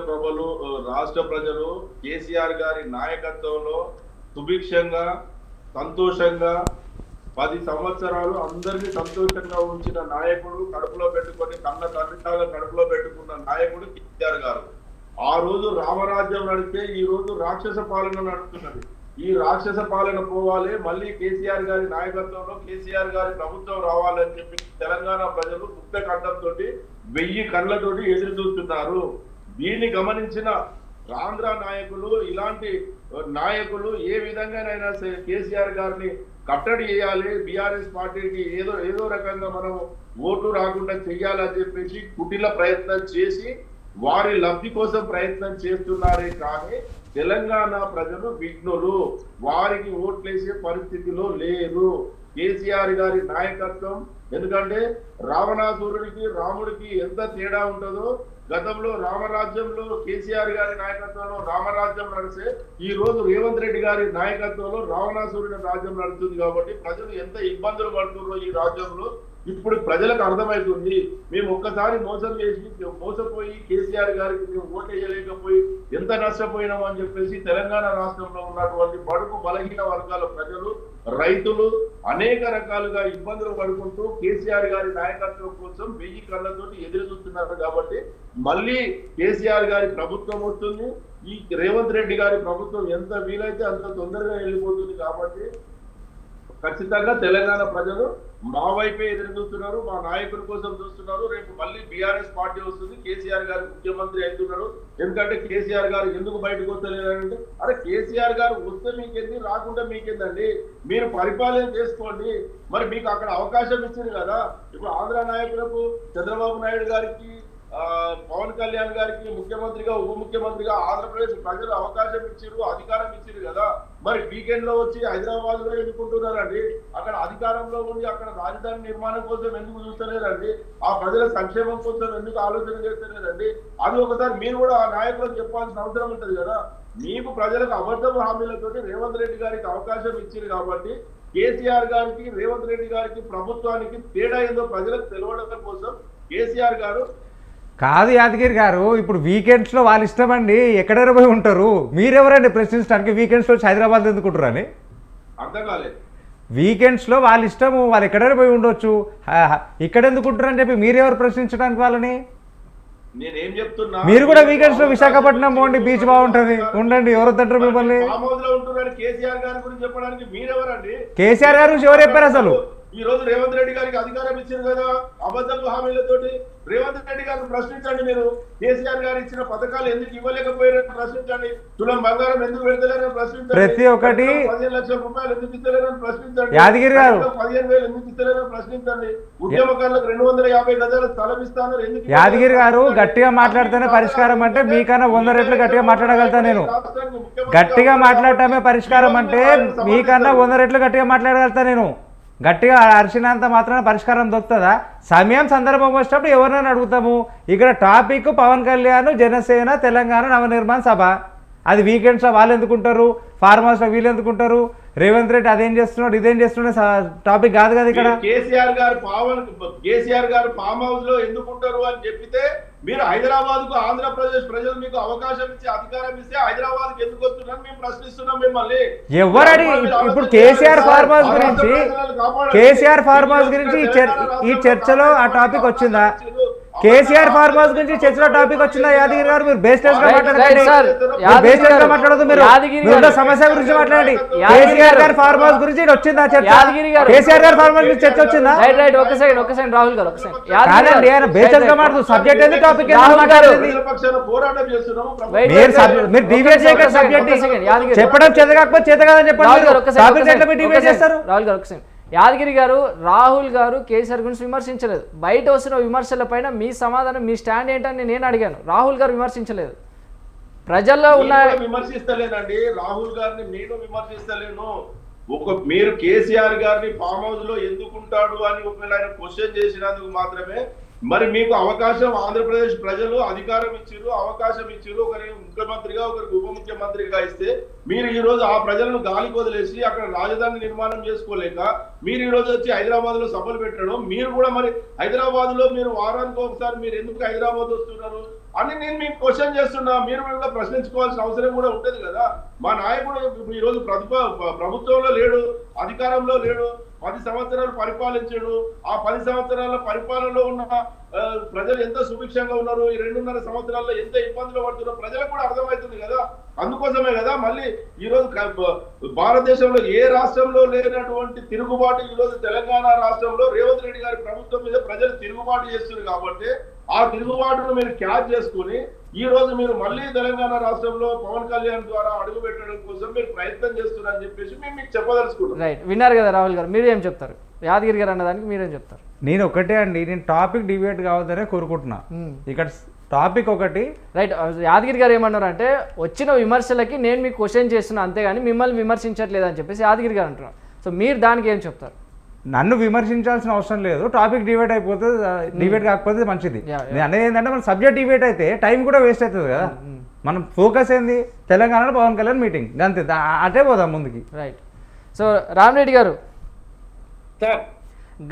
ప్రజలు కేసీఆర్ గారి నాయకత్వంలో సుభిక్షంగా సంతోషంగా 10 సంవత్సరాలు అందరినీ సంతోషంగా ఉంచిన నాయకుడు, కడుపులో పెట్టుకొని తండ్రిలాగా కడుపులో పెట్టుకున్న నాయకుడు కేసీఆర్ గారు. ఆ రోజు రామరాజ్యం నడిస్తే ఈ రోజు రాక్షస పాలన నడుస్తున్నది. ఈ రాక్షస పాలన పోవాలి, మళ్ళీ కేసీఆర్ గారి నాయకత్వంలో కేసీఆర్ గారి ప్రభుత్వం రావాలని చెప్పి తెలంగాణ ప్రజలు ముక్త కంఠంతో 1000 కళ్ళతోటి ఎదురు చూస్తున్నారు. దీన్ని గమనించిన ఆంధ్ర నాయకులు, ఇలాంటి నాయకులు ఏ విధంగానైనా కేసీఆర్ గారిని కట్టడి చేయాలి, బీఆర్ఎస్ పార్టీకి ఏదో రకంగా మనం ఓటు రాకుండా చెయ్యాలని చెప్పేసి కుటిల ప్రయత్నం చేసి వారి లబ్ధి కోసం ప్రయత్నం చేస్తున్నారే కానీ తెలంగాణ ప్రజలు విఘ్నులు, వారికి ఓట్లేసే పరిస్థితిలో లేరు. కేసీఆర్ గారి నాయకత్వం, ఎందుకంటే రావణాసురుడికి రాముడికి ఎంత తేడా ఉంటుందో, గతంలో రామరాజ్యంలో కేసీఆర్ గారి నాయకత్వంలో రామరాజ్యం నడిస్తే ఈ రోజు రేవంత్ రెడ్డి గారి నాయకత్వంలో రావణాసురుడి రాజ్యం నడుస్తుంది. కాబట్టి ప్రజలు ఎంత ఇబ్బందులు పడుతున్నారో ఈ రాజ్యంలో ఇప్పుడు ప్రజలకు అర్థమవుతుంది. మేము ఒక్కసారి మోసపోయి కేసీఆర్ గారికి మేము ఓటు వేయలేకపోయి ఎంత నష్టపోయినాం అని చెప్పేసి తెలంగాణ రాష్ట్రంలో ఉన్నటువంటి బడుగు బలహీన వర్గాల ప్రజలు, రైతులు అనేక రకాలుగా ఇబ్బందులు పడుకుంటూ కేసీఆర్ గారి నాయకత్వం కోసం 1000 కళ్ళతోటి ఎదురు చూస్తున్నారు. కాబట్టి మళ్ళీ కేసీఆర్ గారి ప్రభుత్వం వస్తుంది. ఈ రేవంత్ రెడ్డి గారి ప్రభుత్వం ఎంత వీలైతే అంత తొందరగా వెళ్ళిపోతుంది. కాబట్టి ఖచ్చితంగా తెలంగాణ ప్రజలు మా వైపే ఎదురు చూస్తున్నారు, మా నాయకుల కోసం చూస్తున్నారు. రేపు మళ్ళీ బీఆర్ఎస్ పార్టీ వస్తుంది, కేసీఆర్ గారు ముఖ్యమంత్రి అవుతున్నాడు. ఎందుకంటే కేసీఆర్ గారు ఎందుకు బయటకు వస్తలేరంటే, అరే కేసీఆర్ గారు వస్తే మీకేంది, రాకుండా మీకేందండి, మీరు పరిపాలన చేసుకోండి. మరి మీకు అక్కడ అవకాశం ఇచ్చింది కదా. ఇప్పుడు ఆంధ్ర నాయకులకు చంద్రబాబు నాయుడు గారికి, పవన్ కళ్యాణ్ గారికి ముఖ్యమంత్రిగా, ఉప ముఖ్యమంత్రిగా ఆంధ్రప్రదేశ్ ప్రజలు అవకాశం ఇచ్చారు, అధికారం ఇచ్చారు కదా. మరి వీకెండ్ లో వచ్చి హైదరాబాద్ లో ఎన్నుకుంటున్నారండి. అక్కడ అధికారంలో ఉండి అక్కడ రాజధాని నిర్మాణం కోసం ఎందుకు చూస్తలేరండి, ఆ ప్రజల సంక్షేమం కోసం ఎందుకు ఆలోచన చేస్తలేరండి. అది ఒకసారి మీరు కూడా ఆ నాయకులకు చెప్పాల్సిన అవసరం ఉంటుంది కదా. మీకు ప్రజలకు అబద్ధం హామీలతోటి రేవంత్ రెడ్డి గారికి అవకాశం ఇచ్చారు. కాబట్టి కేసీఆర్ గారికి, రేవంత్ రెడ్డి గారికి, ప్రభుత్వానికి తేడా ఏందో ప్రజలకు తెలవడం కోసం కేసీఆర్ గారు
కాదు యాదగిరి గారు, ఇప్పుడు వీకెండ్స్లో వాళ్ళ ఇష్టం అండి, ఎక్కడైనా పోయి ఉంటారు. మీరెవరండి ప్రశ్నించడానికి వీకెండ్స్లో వచ్చి హైదరాబాద్ ఎందుకుంటారు అని?
అర్థం కాలేదు.
వీకెండ్స్లో వాళ్ళ ఇష్టము, వాళ్ళు ఎక్కడైనా పోయి ఉండొచ్చు, ఇక్కడ ఎందుకుంటారు అని చెప్పి మీరెవరు ప్రశ్నించడానికి వాళ్ళని?
నేనేం చెప్తున్నా,
మీరు కూడా వీకెండ్స్లో విశాఖపట్నం పోండి, బీచ్ బాగుంటుంది, ఉండండి. ఎవరు తింటారు మిమ్మల్ని?
కేసీఆర్ గారి గురించి చెప్పడానికి మీరెవరండి?
కేసీఆర్ గారి గురించి ఎవరు చెప్పారు అసలు?
ఈ రోజు రేవంత్ రెడ్డి గారికి అధికారం ఇచ్చారు కదా అబద్ధపు హామీలతోటి. రేవంత్ రెడ్డి గారిని ప్రశ్నించండి. మీరు కేసీఆర్ గారు ఇచ్చిన పథకాలు ఎందుకు ఇవ్వలేకపోయారని ప్రశ్నించండి. తులం బంగారం ఎందుకు పెడతలేరని ప్రశ్నించండి.
ప్రతి ఒక్కటి
15 లక్షల రూపాయలు ఎందుకు ఇస్తలేరని ప్రశ్నించండి.
యాదగిరి గారు
15,000 ఎందుకు ఇస్తలేరని ప్రశ్నించండి. ఉద్యమకారులకు 250 గజాల స్థలం ఇస్తాను ఎందుకు?
యాదగిరి గారు గట్టిగా మాట్లాడితేనే పరిష్కారం అంటే మీకన్నా 100 రెట్లు గట్టిగా మాట్లాడగలుగుతా నేను. గట్టిగా మాట్లాడటమే పరిష్కారం అంటే మీకన్నా 100 రెట్లు గట్టిగా మాట్లాడగలుగుతా నేను. గట్టిగా అరిచినంత మాత్రాన పరిష్కారం దొరుకుతుందా? సమయం సందర్భం వచ్చినప్పుడు ఎవరినైనా అడుగుతాము. ఇక్కడ టాపిక్ పవన్ కళ్యాణ్, జనసేన, తెలంగాణ నవనిర్మాణ సభ. అది వీకెండ్స్లో వాళ్ళు ఎందుకుంటారు, ఫార్మ్ హౌస్లో వీళ్ళు ఎందుకుంటారు, రేవంత్ రెడ్డి అదేం చేస్తున్నాడు ఇదేం చేస్తున్నాడు టాపిక్ కాదు కదా ఇక్కడ.
కేసీఆర్ గారు ఫామ్ హౌస్ లో ఎందుకుంటారు అని చెప్పితే మీరు హైదరాబాద్ కు ఆంధ్రప్రదేశ్ ప్రజలు మీకు అవకాశం ఇచ్చి అధికారం ఇస్తే హైదరాబాద్ కి ఎందుకు వస్తున్నారు మేము ప్రశ్నిస్తున్నాం మిమ్మల్ని.
ఎవరని ఇప్పుడు కేసీఆర్ ఫార్మ్ హౌస్ గురించి ఈ చర్చలో ఆ టాపిక్ వచ్చిందా? కేసీఆర్ ఫార్మ్ హౌస్ గురించి చర్చలో టాపిక్ వచ్చిందా? యాదగిరి గారు మీరు బేస్టెస్ గా మాట్లాడదు. మీరు సమస్య గురించి మాట్లాడండి. కేసీఆర్ గారి ఫార్మ్ హౌస్ గురించి వచ్చిందా చర్చ? కేసీఆర్ గారి ఫార్మ్ హౌస్ గురించి చర్చ వచ్చిందా?
రాహుల్ గారు
కాదండి, ఆయన బేస్టెస్ గా మాట్లాడు. సబ్జెక్ట్ ఏంది, టాపిక్ మీరు డివేట్ చేయక సబ్జెక్ట్ చెప్పడం చేత కాకపోతే చేత కాదని చెప్పండి. డివేట్ చేస్తారు.
రాహుల్ గారు ఒకసారి యాదగిరి గారు, రాహుల్ గారు కేసీఆర్ గురించి విమర్శించలేదు. బయట వస్తున్న విమర్శల పైన మీ సమాధానం, మీ స్టాండ్ ఏంటని నేను అడిగాను. రాహుల్ గారు విమర్శించలేదు. ప్రజల్లో ఉన్న
విమర్శిస్తలేనండి. రాహుల్ గారిని నేను విమర్శిస్తలేను. మీరు కేసీఆర్ గారిని ఫామ్ హౌస్ లో ఎందుకుంటాడు అని ఒకవేళ ఆయన క్వశ్చన్ చేసినందుకు మాత్రమే మరి మీకు అవకాశం ఆంధ్రప్రదేశ్ ప్రజలు అధికారం ఇచ్చారు, అవకాశం ఇచ్చారు. ఒకరికి ముఖ్యమంత్రిగా, ఒకరికి ఉప ముఖ్యమంత్రిగా ఇస్తే మీరు ఈ రోజు ఆ ప్రజలను గాలికి వదిలేసి అక్కడ రాజధాని నిర్మాణం చేసుకోలేక మీరు ఈ రోజు వచ్చి హైదరాబాద్ లో సభలు పెట్టడం, మీరు కూడా మరి హైదరాబాద్ లో మీరు వారానికి ఒకసారి మీరు ఎందుకు హైదరాబాద్ వస్తున్నారు అని నేను మీకు క్వశ్చన్ చేస్తున్నా. మీరు కూడా ప్రశ్నించుకోవాల్సిన అవసరం కూడా ఉంటుంది కదా. మా నాయకుడు ఈ రోజు ప్రభుత్వంలో లేడు, అధికారంలో లేడు, 10 సంవత్సరాలు పరిపాలించాడు. ఆ 10 సంవత్సరాల పరిపాలనలో ఉన్న ప్రజలు ఎంత సుభిక్షంగా ఉన్నారు, ఈ 2.5 సంవత్సరాల్లో ఎంత ఇబ్బందులు పడుతున్నారో ప్రజలకు కూడా అర్థమవుతుంది కదా. అందుకోసమే కదా మళ్ళీ ఈ రోజు భారతదేశంలో ఏ రాష్ట్రంలో లేనటువంటి తిరుగుబాటు ఈ రోజు తెలంగాణ రాష్ట్రంలో రేవంత్ రెడ్డి గారి ప్రభుత్వం మీద ప్రజలు తిరుగుబాటు చేస్తున్నారు. కాబట్టి ఆ తిరుగుబాటును మీరు క్యాచ్ చేసుకుని ఈ రోజు మీరు మళ్ళీ తెలంగాణ రాష్ట్రంలో పవన్ కళ్యాణ్ ద్వారా అడుగు పెట్టడం కోసం మీరు ప్రయత్నం చేస్తున్నారని చెప్పేసి మేము మీకు చెప్పదలుచుకున్నాం.
రైట్, విన్నారు కదా రాహుల్ గారు, మీరు ఏం చెప్తారు? యాదగిరి గారు అన్నదానికి మీరేం చెప్తారు?
నేను ఒకటే అండి, నేను టాపిక్ డిబేట్ కావద్దనే కోరుకుంటున్నా. ఇక్కడ టాపిక్ ఒకటి.
రైట్, యాదగిరి గారు ఏమన్నారు అంటే వచ్చిన విమర్శలకి నేను మీకు క్వశ్చన్ చేస్తున్నా అంతేగాని మిమ్మల్ని విమర్శించట్లేదు అని చెప్పేసి యాదగిరి గారు అంటున్నారు. సో మీరు దానికి ఏం చెప్తారు?
నన్ను విమర్శించాల్సిన అవసరం లేదు, టాపిక్ డిబేట్ అయిపోతే డిబేట్ కాకపోతే మంచిది. నేను అనేది ఏంటంటే మన సబ్జెక్ట్ డిబేట్ అయితే టైం కూడా వేస్ట్ అవుతుంది కదా. మనం ఫోకస్ ఏంది తెలంగాణలో పవన్ కళ్యాణ్ మీటింగ్, అంతే, అటే పోదాం ముందుకి.
రైట్. సో రామరెడ్డి గారు,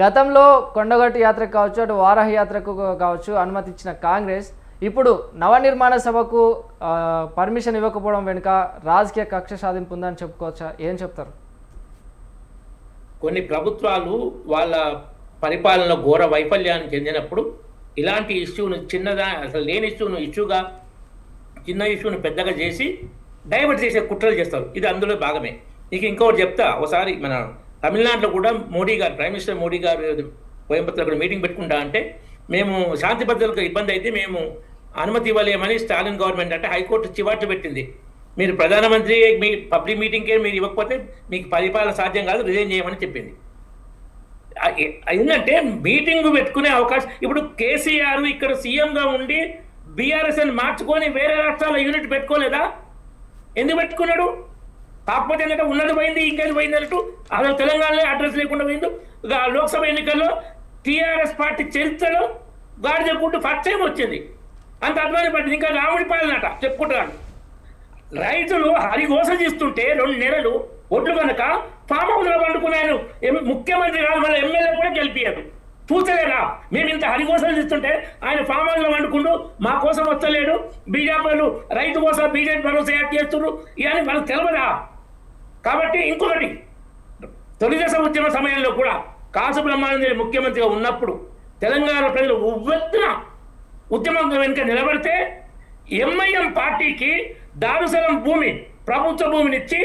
గతంలో కొండగట్టు యాత్రకు కావచ్చు, అటు వారాహి యాత్రకు కావచ్చు అనుమతి ఇచ్చిన కాంగ్రెస్ ఇప్పుడు నవనిర్మాణ సభకు పర్మిషన్ ఇవ్వకపోవడం వెనుక రాజకీయ కక్ష సాధింపు ఉందని చెప్పుకోవచ్చా? ఏం చెప్తారు?
కొన్ని ప్రభుత్వాలు వాళ్ళ పరిపాలనలో ఘోర వైఫల్యాన్ని చెందినప్పుడు ఇలాంటి ఇష్యూను చిన్నదా, అసలు లేని ఇష్యూను ఇష్యూగా, చిన్న ఇష్యూను పెద్దగా చేసి డైవర్ట్ చేసే కుట్రలు చేస్తారు. ఇది అందులో భాగమే. నీకు ఇంకొకటి చెప్తా. ఒకసారి మన తమిళనాడులో కూడా మోడీ గారు, ప్రైమ్ మినిస్టర్ మోడీ గారు కోయంబత్తూరులో మీటింగ్ పెట్టుకుంటా అంటే మేము శాంతి భద్రతలకు ఇబ్బంది అయితే మేము అనుమతి ఇవ్వలేమని స్టాలిన్ గవర్నమెంట్ అంటే హైకోర్టు చివాట్లు పెట్టింది. మీరు ప్రధానమంత్రి మీ పబ్లిక్ మీటింగ్కే మీరు ఇవ్వకపోతే మీకు పరిపాలన సాధ్యం కాదు, రిజైన్ చేయమని చెప్పింది. ఏంటంటే మీటింగ్ పెట్టుకునే అవకాశం. ఇప్పుడు కేసీఆర్ ఇక్కడ సీఎంగా ఉండి బీఆర్ఎస్ని మార్చుకొని వేరే రాష్ట్రాల యూనిట్ పెట్టుకోలేదా? ఎందుకు పెట్టుకున్నాడు? కాకపోతే ఏంటంటే ఉన్నది పోయింది, ఇంకేది పోయింది అన్నట్టు అసలు తెలంగాణలో అడ్రస్ లేకుండా పోయింది. లోక్సభ ఎన్నికల్లో టీఆర్ఎస్ పార్టీ చరిత్రలో గాడి చెప్పుకుంటూ ఫస్ట్ టైం వచ్చింది. అంత అభిమాని పట్టింది. ఇంకా రాముడి పాలనట చెప్పుకుంటున్నాడు. రైతులు హరిఘోష చేస్తుంటే 2 నెలలు ఒడ్లు కనుక ఫామ్ హౌస్లో పండుకున్నాను. ముఖ్యమంత్రి కాదు, మళ్ళీ ఎమ్మెల్యే కూడా గెలిపియదు. చూసలేదా? మేము ఇంత హరిఘోషలు చేస్తుంటే ఆయన ఫామ్ హౌస్లో పండుకుంటూ మా కోసం వస్తలేడు, బీజేపీలు రైతు కోసం బీజేపీ భరోసా యాక్ట్ చేస్తున్నారు, ఇవన్నీ వాళ్ళకి తెలియదా? కాబట్టి ఇంకొకటి, తొలిదశ ఉద్యమ సమయంలో కూడా కాసు బ్రహ్మానంద ముఖ్యమంత్రిగా ఉన్నప్పుడు తెలంగాణ ప్రజలు ఉవ్వెత్తున ఉద్యమం వెనుక నిలబడితే ఎంఐఎం పార్టీకి దారుసలం భూమి, ప్రభుత్వ భూమిని ఇచ్చి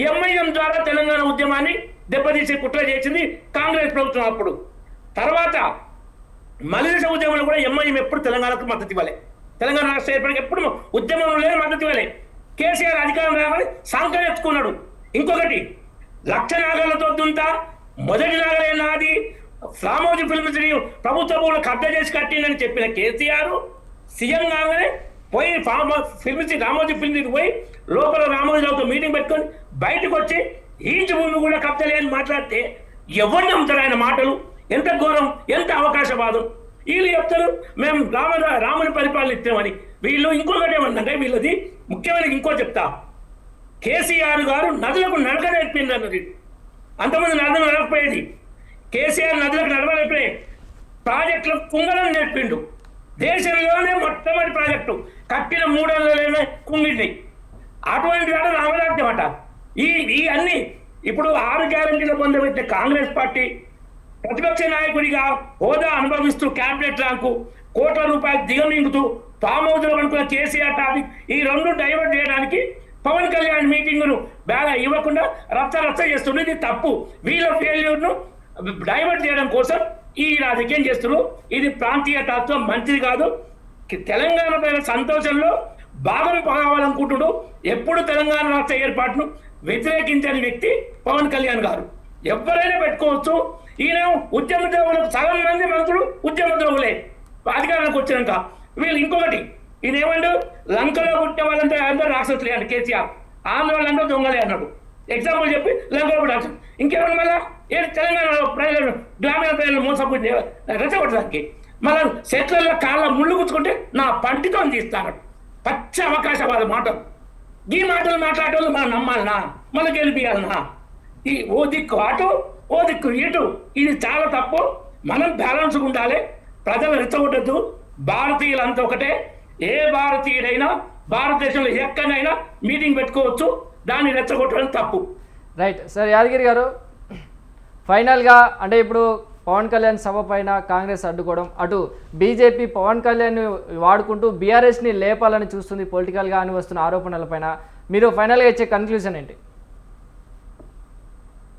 ఎంఐఎం ద్వారా తెలంగాణ ఉద్యమాన్ని దెబ్బతీసే కుట్ర చేసింది కాంగ్రెస్ ప్రభుత్వం. అప్పుడు తర్వాత మలిదశ ఉద్యమంలో కూడా ఎంఐఎం ఎప్పుడు తెలంగాణకు మద్దతు ఇవ్వలే. తెలంగాణ రాష్ట్ర ఏర్పడికి ఎప్పుడు ఉద్యమంలో లేదు, మద్దతు ఇవ్వలే. కేసీఆర్ అధికారం రావాలని సంకల్పం ఎత్తుకున్నాడు. ఇంకొకటి, 1,00,000 నాగలతో దుంతా, మొదటి నాగలే నాది, రామోజీ ఫిల్మ్స్ ప్రభుత్వ భూములు కబ్జా చేసి కట్టిందని చెప్పిన కేసీఆర్ సీఎం కాగానే పోయి రామోజీ ఫిల్మ్స్కి పోయి లోపల రామోజీరావుతో మీటింగ్ పెట్టుకొని బయటకు వచ్చి ఈంచు భూమి కూడా కబ్జా లేని మాట్లాడితే ఎవరిని నమ్ముతారు ఆయన మాటలు? ఎంత ఘోరం, ఎంత అవకాశవాదం! వీళ్ళు చెప్తారు మేము రాముని పరిపాలన ఇస్తామని. వీళ్ళు ఇంకొకటి ఏమన్నంటే వీళ్ళది ముఖ్యమైన ఇంకో చెప్తా. కేసీఆర్ గారు నదులకు నడక నేర్పింది అన్నది. అంతమంది నదులు నడకపోయేది. కేసీఆర్ నదులకు నడవలేకపోయే ప్రాజెక్టులకు కుంగడం నేర్పిండు. దేశంలోనే మొట్టమొదటి ప్రాజెక్టు కట్టిన 300 కుంగినాయి. అటువంటి వాడు రామరాజ్యం అట. ఈ అన్ని ఇప్పుడు 6 గ్యారెంటీల పొందబెట్టే కాంగ్రెస్ పార్టీ ప్రతిపక్ష నాయకుడిగా హోదా అనుభవిస్తూ క్యాబినెట్ ర్యాంకు, కోట్ల రూపాయలు దిగమింగుతూ ఫామ్ హౌస్లో అనుకున్న కేసీఆర్ టాపిక్ ఈ 2 డైవర్ట్ చేయడానికి పవన్ కళ్యాణ్ మీటింగును బాగా ఇవ్వకుండా రచ్చ చేస్తున్నారు. ఇది తప్పు. వీళ్ళ ఫెయిల్యూర్ను డైవర్ట్ చేయడం కోసం ఈ రాజకీయం చేస్తున్నారు. ఇది ప్రాంతీయ తత్వం, మంచిది కాదు. తెలంగాణ ప్రజల సంతోషంలో భాగం కావాలనుకుంటుడు. ఎప్పుడు తెలంగాణ రాష్ట్ర ఏర్పాటును వ్యతిరేకించని వ్యక్తి పవన్ కళ్యాణ్ గారు. ఎవరైనా పెట్టుకోవచ్చు. ఈయన ఉద్యమ ద్రోవులకు సగం మంది మంత్రులు ఉద్యమ ద్రోవులే అధికారానికి వచ్చినాక. వీళ్ళు ఇంకొకటి, ఈయన ఏమండు లంకలో పుట్టే వాళ్ళంతా అందరూ రాక్షసులే అండి కేసీఆర్, ఆంధ్ర వాళ్ళంతా దొంగలే అన్నాడు. ఎగ్జాంపుల్ చెప్పి లంకలో పుట్టాల్సి ఇంకేమన్నా మళ్ళీ తెలంగాణ ప్రజలను, గ్రామీణ ప్రజలను మోసపోయి రెచ్చగొట్టడానికి మళ్ళీ సెట్లలో కాళ్ళ ముళ్ళు గుచ్చుకుంటే నా పంటితో తీస్తాను. పచ్చ అవకాశవాద మాటలు. ఈ మాటలు మాట్లాడే వాళ్ళు మనం నమ్మాలనా, మళ్ళీ గెలిపియాలనా? ఈ ఓ దిక్కు అటు ఓ దిక్కు ఇటు. ఇది చాలా తప్పు. మనం బ్యాలెన్స్ ఉండాలి, ప్రజలు రెచ్చగొట్టద్దు. భారతీయులంతా ఒకటే. ఏ భారతీయుడైనా భారతదేశంలో ఎక్కడైనా మీటింగ్ పెట్టుకోవచ్చు, దాన్ని రెచ్చగొట్టడం తప్పు.
Right sir. యాదగిరి గారు, ఫైనల్గా అంటే ఇప్పుడు పవన్ కళ్యాణ్ సభ పైన కాంగ్రెస్ అడ్డుకోవడం, అటు బీజేపీ పవన్ కళ్యాణ్ వాడుకుంటూ బీఆర్ఎస్ని లేపాలని చూస్తుంది పొలిటికల్గా అని వస్తున్న ఆరోపణలపైన మీరు ఫైనల్గా ఇచ్చే కన్క్లూజన్ ఏంటి?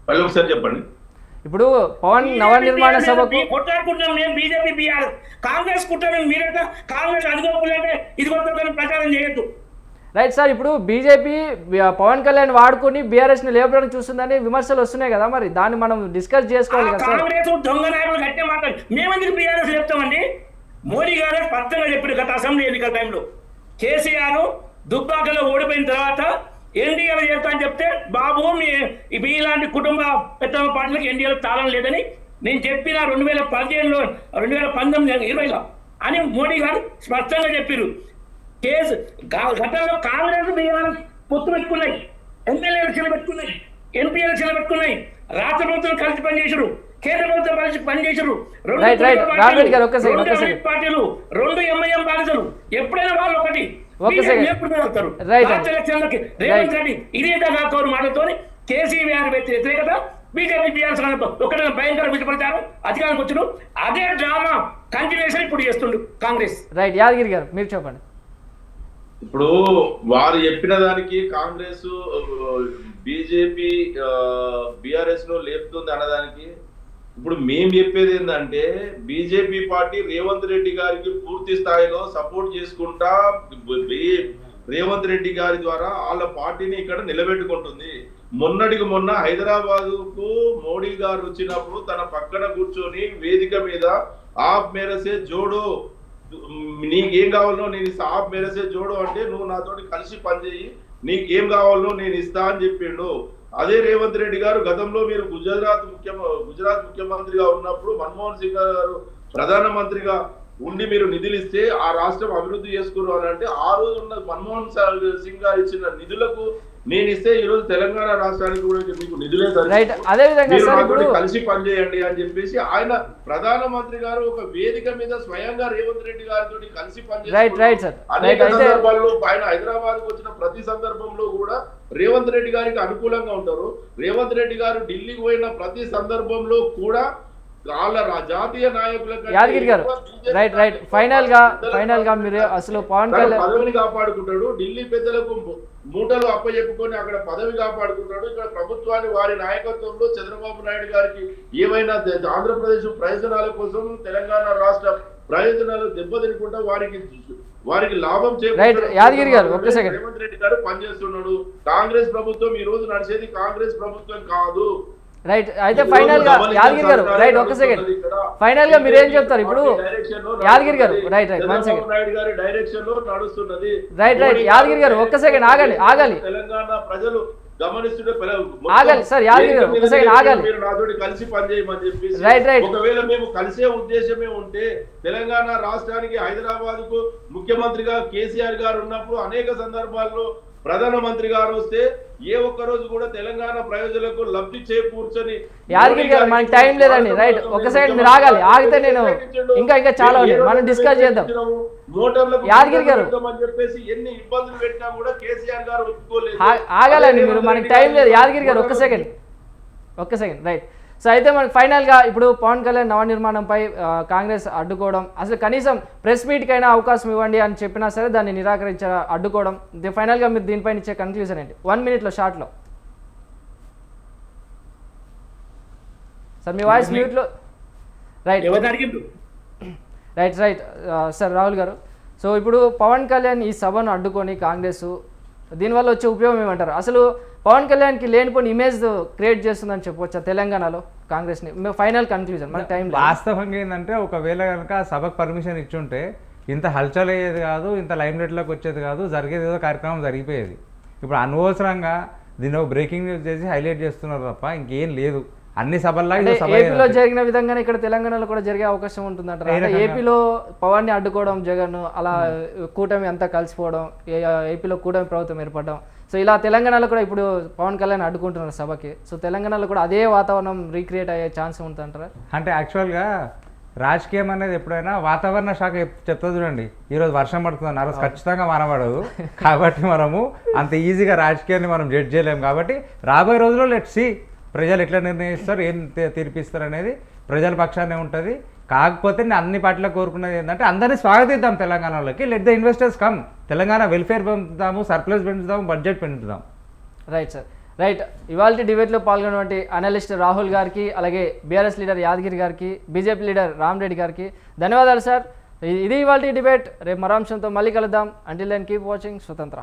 మళ్ళీ ఒకసారి చెప్పండి.
ఇప్పుడు పవన్ నవనిర్మాణ సభకు
కొట్లాడుకుంటున్నాం. నేను బీజేపీ బీఆర్ కాంగ్రెస్ కుట్టాను. మీరంటే కాంగ్రెస్ అధికారులంటే ఇది కొత్త ప్రచారం చేయొద్దు.
Right sir. ఇప్పుడు బీజేపీ పవన్ కళ్యాణ్ వాడుకొని బీఆర్ఎస్ని లేపడానికి చూస్తుందని విమర్శలు వస్తున్నాయి కదా, మరి దాన్ని మనం డిస్కస్ చేసుకోవాలి కదా సార్.
కాంగ్రెస్ దొంగ నాయకులు గట్టే మాట్లాడి మేమెందుకు బీఆర్ఎస్ చెప్తామండి? మోడీ గారు స్పష్టంగా చెప్పారు గత అసెంబ్లీ ఎన్నికల టైంలో. కేసీఆర్ దుబ్బాకలో ఓడిపోయిన తర్వాత ఎన్డీఏలో చేస్తా అని చెప్తే, బాబు మీ ఇలాంటి కుటుంబ పెద్ద పార్టీలకు ఎన్డీఏలో తాళం లేదని నేను చెప్పిన 2017లో 2019 2020లో అని మోడీ గారు స్పష్టంగా చెప్పారు. గతంలో కాంగ్రెస్ బీఆర్ఎస్ పొత్తు పెట్టుకున్నాయి, ఎమ్మెల్యే ఎలక్షన్లు పెట్టుకున్నాయి, ఎంపీ ఎలక్షన్లు పెట్టుకున్నాయి, రాష్ట్ర ప్రభుత్వం కలిసి పనిచేసారు, కేంద్ర ప్రభుత్వం కలిసి పనిచేసారు. పార్టీలు 2 ఎంఐఎం బాధితులు. ఎప్పుడైనా వాళ్ళు ఒకటి రేవంత్ రెడ్డి ఇదే కాకూరు మాటలతో కేసీఆర్ వ్యతిరేకత, బీజేపీ బీఆర్ఎస్ ఒకటే భయంకర విషపడతారు. అధికారానికి వచ్చారు. అదే డ్రామా కంటిన్యూషన్ ఇప్పుడు చేస్తుండు కాంగ్రెస్.
రైట్. యాదగిరి గారు మీరు చెప్పండి.
ఇప్పుడు వారు చెప్పిన దానికి కాంగ్రెస్ బీజేపీ బీఆర్ఎస్ లో లేపుతుంది అన్నదానికి ఇప్పుడు మేము చెప్పేది ఏంటంటే, బీజేపీ పార్టీ రేవంత్ రెడ్డి గారికి పూర్తి స్థాయిలో సపోర్ట్ చేసుకుంటా రేవంత్ రెడ్డి గారి ద్వారా వాళ్ళ పార్టీని ఇక్కడ నిలబెట్టుకుంటుంది. మొన్నటికి మొన్న హైదరాబాద్ కు మోడీ గారు వచ్చినప్పుడు తన పక్కన కూర్చొని వేదిక మీద ఆప్ మేరసే జోడో, నీకేం కావాలో నేను ఇస్తా, ఆప్ మేరసే జోడో అంటే నువ్వు నాతోటి కలిసి పనిచేయి, నీకేం కావాలో నేను ఇస్తా అని చెప్పిండు. అదే రేవంత్ రెడ్డి గారు గతంలో మీరు గుజరాత్ ముఖ్యమంత్రిగా ఉన్నప్పుడు మన్మోహన్ సింగ్ గారు ప్రధానమంత్రిగా ఉండి మీరు నిధులు ఇస్తే ఆ రాష్ట్రం అభివృద్ధి చేసుకున్నారు అని అంటే, ఆ రోజు ఉన్న మన్మోహన్ సింగ్ గారు ఇచ్చిన నిధులకు నేను ఇస్తే ఈ రోజు తెలంగాణ రాష్ట్రానికి కూడా మీకు నిధులే కలిసి పనిచేయండి అని చెప్పేసి ఆయన ప్రధానమంత్రి గారు ఒక వేదిక మీద స్వయంగా రేవంత్ రెడ్డి గారితో కలిసి పనిచేస్తారు. అనేక సందర్భాల్లో ఆయన హైదరాబాద్ కు వచ్చిన ప్రతి సందర్భంలో కూడా రేవంత్ రెడ్డి గారికి అనుకూలంగా ఉంటారు. రేవంత్ రెడ్డి గారు ఢిల్లీకి పోయిన ప్రతి సందర్భంలో కూడా వాళ్ళ జాతీయ నాయకులకు
యాదగిరి గారు రైట్ ఫైనల్ గా మీరు అసలు పవన్ కళ్యాణ్
పదవిని కాపాడుకుంటాడు, ఢిల్లీ పెద్దలకు మూటలు అప్పచెప్పుకొని అక్కడ పదవి కాపాడుకుంటాడు. ఇక్కడ ప్రభుత్వాన్ని వారి నాయకత్వంలో చంద్రబాబు నాయుడు గారికి ఏమైనా ఆంధ్రప్రదేశ్ ప్రయోజనాల కోసం తెలంగాణ రాష్ట్ర ప్రయోజనాలు దెబ్బతినకుండా వారికి లాభం
యాదగిరి గారు ఒక్క సెకండ్.
రేవంత్ రెడ్డి గారు పనిచేస్తున్నాడు. కాంగ్రెస్ ప్రభుత్వం ఈ రోజు నడిచేది కాంగ్రెస్ ప్రభుత్వం కాదు.
రైట్. అయితే ఫైనల్ గా యాదగిరి గారు రైట్ ఒక్క సెకండ్, ఫైనల్ గా మీరు ఏం చెప్తారు ఇప్పుడు? యాదగిరి గారు రైట్ 1 సెకండ్. రైట్ యాదగిరి గారు ఒక్క సెకండ్ ఆగాలి
తెలంగాణ ప్రజలు గమనిస్తుంటే
ఆగాలి సార్. యాదగిరి గారు ఒక్క సెకండ్ ఆగాలి.
మీరు నాతోటి కలిసి పనిచేయమని చెప్పేసి
రైట్
ఒకవేళ మేము కలిసే ఉద్దేశమే ఉంటే తెలంగాణ రాష్ట్రానికి హైదరాబాద్ కు ముఖ్యమంత్రిగా కేసీఆర్ గారు ఉన్నప్పుడు అనేక సందర్భాల్లో ప్రధానమంత్రి గారు వస్తే ఏ ఒక్క రోజు కూడా తెలంగాణ ప్రజలకు లబ్ధి చేకూర్చని.
యాదగిరి గారు మనకి టైం లేదండి. రైట్ ఒక్క సెకండ్ మీరు ఆగితే నేను ఇంకా చాలా ఉంది మనం డిస్కస్ చేద్దాం. యాదగిరి గారు
చెప్పేసి ఎన్ని ఇబ్బందులు పెట్టినా కూడా కేసీఆర్ గారు ఒప్పుకోలేదు.
ఆగాలండి మీరు, మనకి టైం లేదు. యాదగిరి గారు ఒక్క సెకండ్ రైట్. సో అయితే మనకి ఫైనల్గా ఇప్పుడు పవన్ కళ్యాణ్ నవనిర్మాణంపై కాంగ్రెస్ అడ్డుకోవడం, అసలు కనీసం ప్రెస్ మీట్కైనా అవకాశం ఇవ్వండి అని చెప్పినా సరే దాన్ని నిరాకరించారు, అడ్డుకోవడం. ఫైనల్గా మీరు దీనిపైన ఇచ్చే కన్క్లూజన్ ఏంటి 1 minute షార్ట్లో? సార్ మీ వాయిస్ మ్యూట్లో. రైట్ సార్ రాహుల్ గారు. సో ఇప్పుడు పవన్ కళ్యాణ్ ఈ సభను అడ్డుకొని కాంగ్రెస్ దీనివల్ల వచ్చే ఉపయోగం ఏమంటారు? అసలు పవన్ కళ్యాణ్కి లేనిపోయిన ఇమేజ్ క్రియేట్ చేస్తుందని చెప్పవచ్చా తెలంగాణలో కాంగ్రెస్ని? ఫైనల్ కన్క్లూజన్ మన టైం.
వాస్తవంగా ఏంటంటే ఒకవేళ కనుక సభకు పర్మిషన్ ఇచ్చుంటే ఇంత హల్చల్ అయ్యేది కాదు, ఇంత లైమ్ లైట్లోకి వచ్చేది కాదు, జరిగేది ఏదో కార్యక్రమం జరిగిపోయేది. ఇప్పుడు అనవసరంగా దీని బ్రేకింగ్ న్యూస్ చేసి హైలైట్ చేస్తున్నారు తప్ప ఇంకేం లేదు. అన్ని సభల్లో
అంటే
ఇది సభ
ఏపీలో జరిగిన విధంగానే ఇక్కడ తెలంగాణలో కూడా జరిగే అవకాశం ఉంటుందంటారా? అంటే ఏపీలో పవన్ ని అడ్డుకోవడం జగన్, అలా కూటమి అంతా కలిసిపోవడం, ఏపీలో కూటమి ప్రభుత్వం ఏర్పడడం, సో ఇలా తెలంగాణలో కూడా ఇప్పుడు పవన్ కళ్యాణ్ అడ్డుకుంటున్నారు సభకి. సో తెలంగాణలో కూడా అదే వాతావరణం రీక్రియేట్ అయ్యే ఛాన్స్ ఉంటుందంటారా?
అంటే యాక్చువల్గా రాజకీయం అనేది ఎప్పుడైనా వాతావరణ శాఖ చెప్తా చూడండి, ఈరోజు వర్షం పడుతుంది, ఆ రోజు ఖచ్చితంగా వానపడదు. కాబట్టి మనము అంత ఈజీగా రాజకీయాన్ని మనం జడ్జ్ చేయలేము. కాబట్టి రాబోయే రోజుల్లో లెట్స్ సీ ప్రజలు ఎట్లా నిర్ణయిస్తారు, ఏం తీర్పిస్తారు అనేది ప్రజల పక్షానే ఉంటుంది. కాకపోతే నేను అన్ని పార్టీలకు కోరుకున్నది ఏంటంటే అందరినీ స్వాగతిద్దాం తెలంగాణలోకి. Let the investors come, Telangana welfare పెంచుదాము, సర్ప్లస్ పెంచుదాము, బడ్జెట్ పెంచుదాం.
Right sir, right. ఇవాళ డిబేట్లో పాల్గొన్నటువంటి అనలిస్ట్ రాహుల్ గారికి, అలాగే బీఆర్ఎస్ లీడర్ యాదగిరి గారికి, బీజేపీ లీడర్ రామ్ రెడ్డి గారికి ధన్యవాదాలు సార్. ఇది ఇవాళ డిబేట్. రేపు మరో అంశంతో మళ్ళీ కలుద్దాం. అంటిల్ దెన్ కీప్ వాచింగ్ స్వతంత్ర.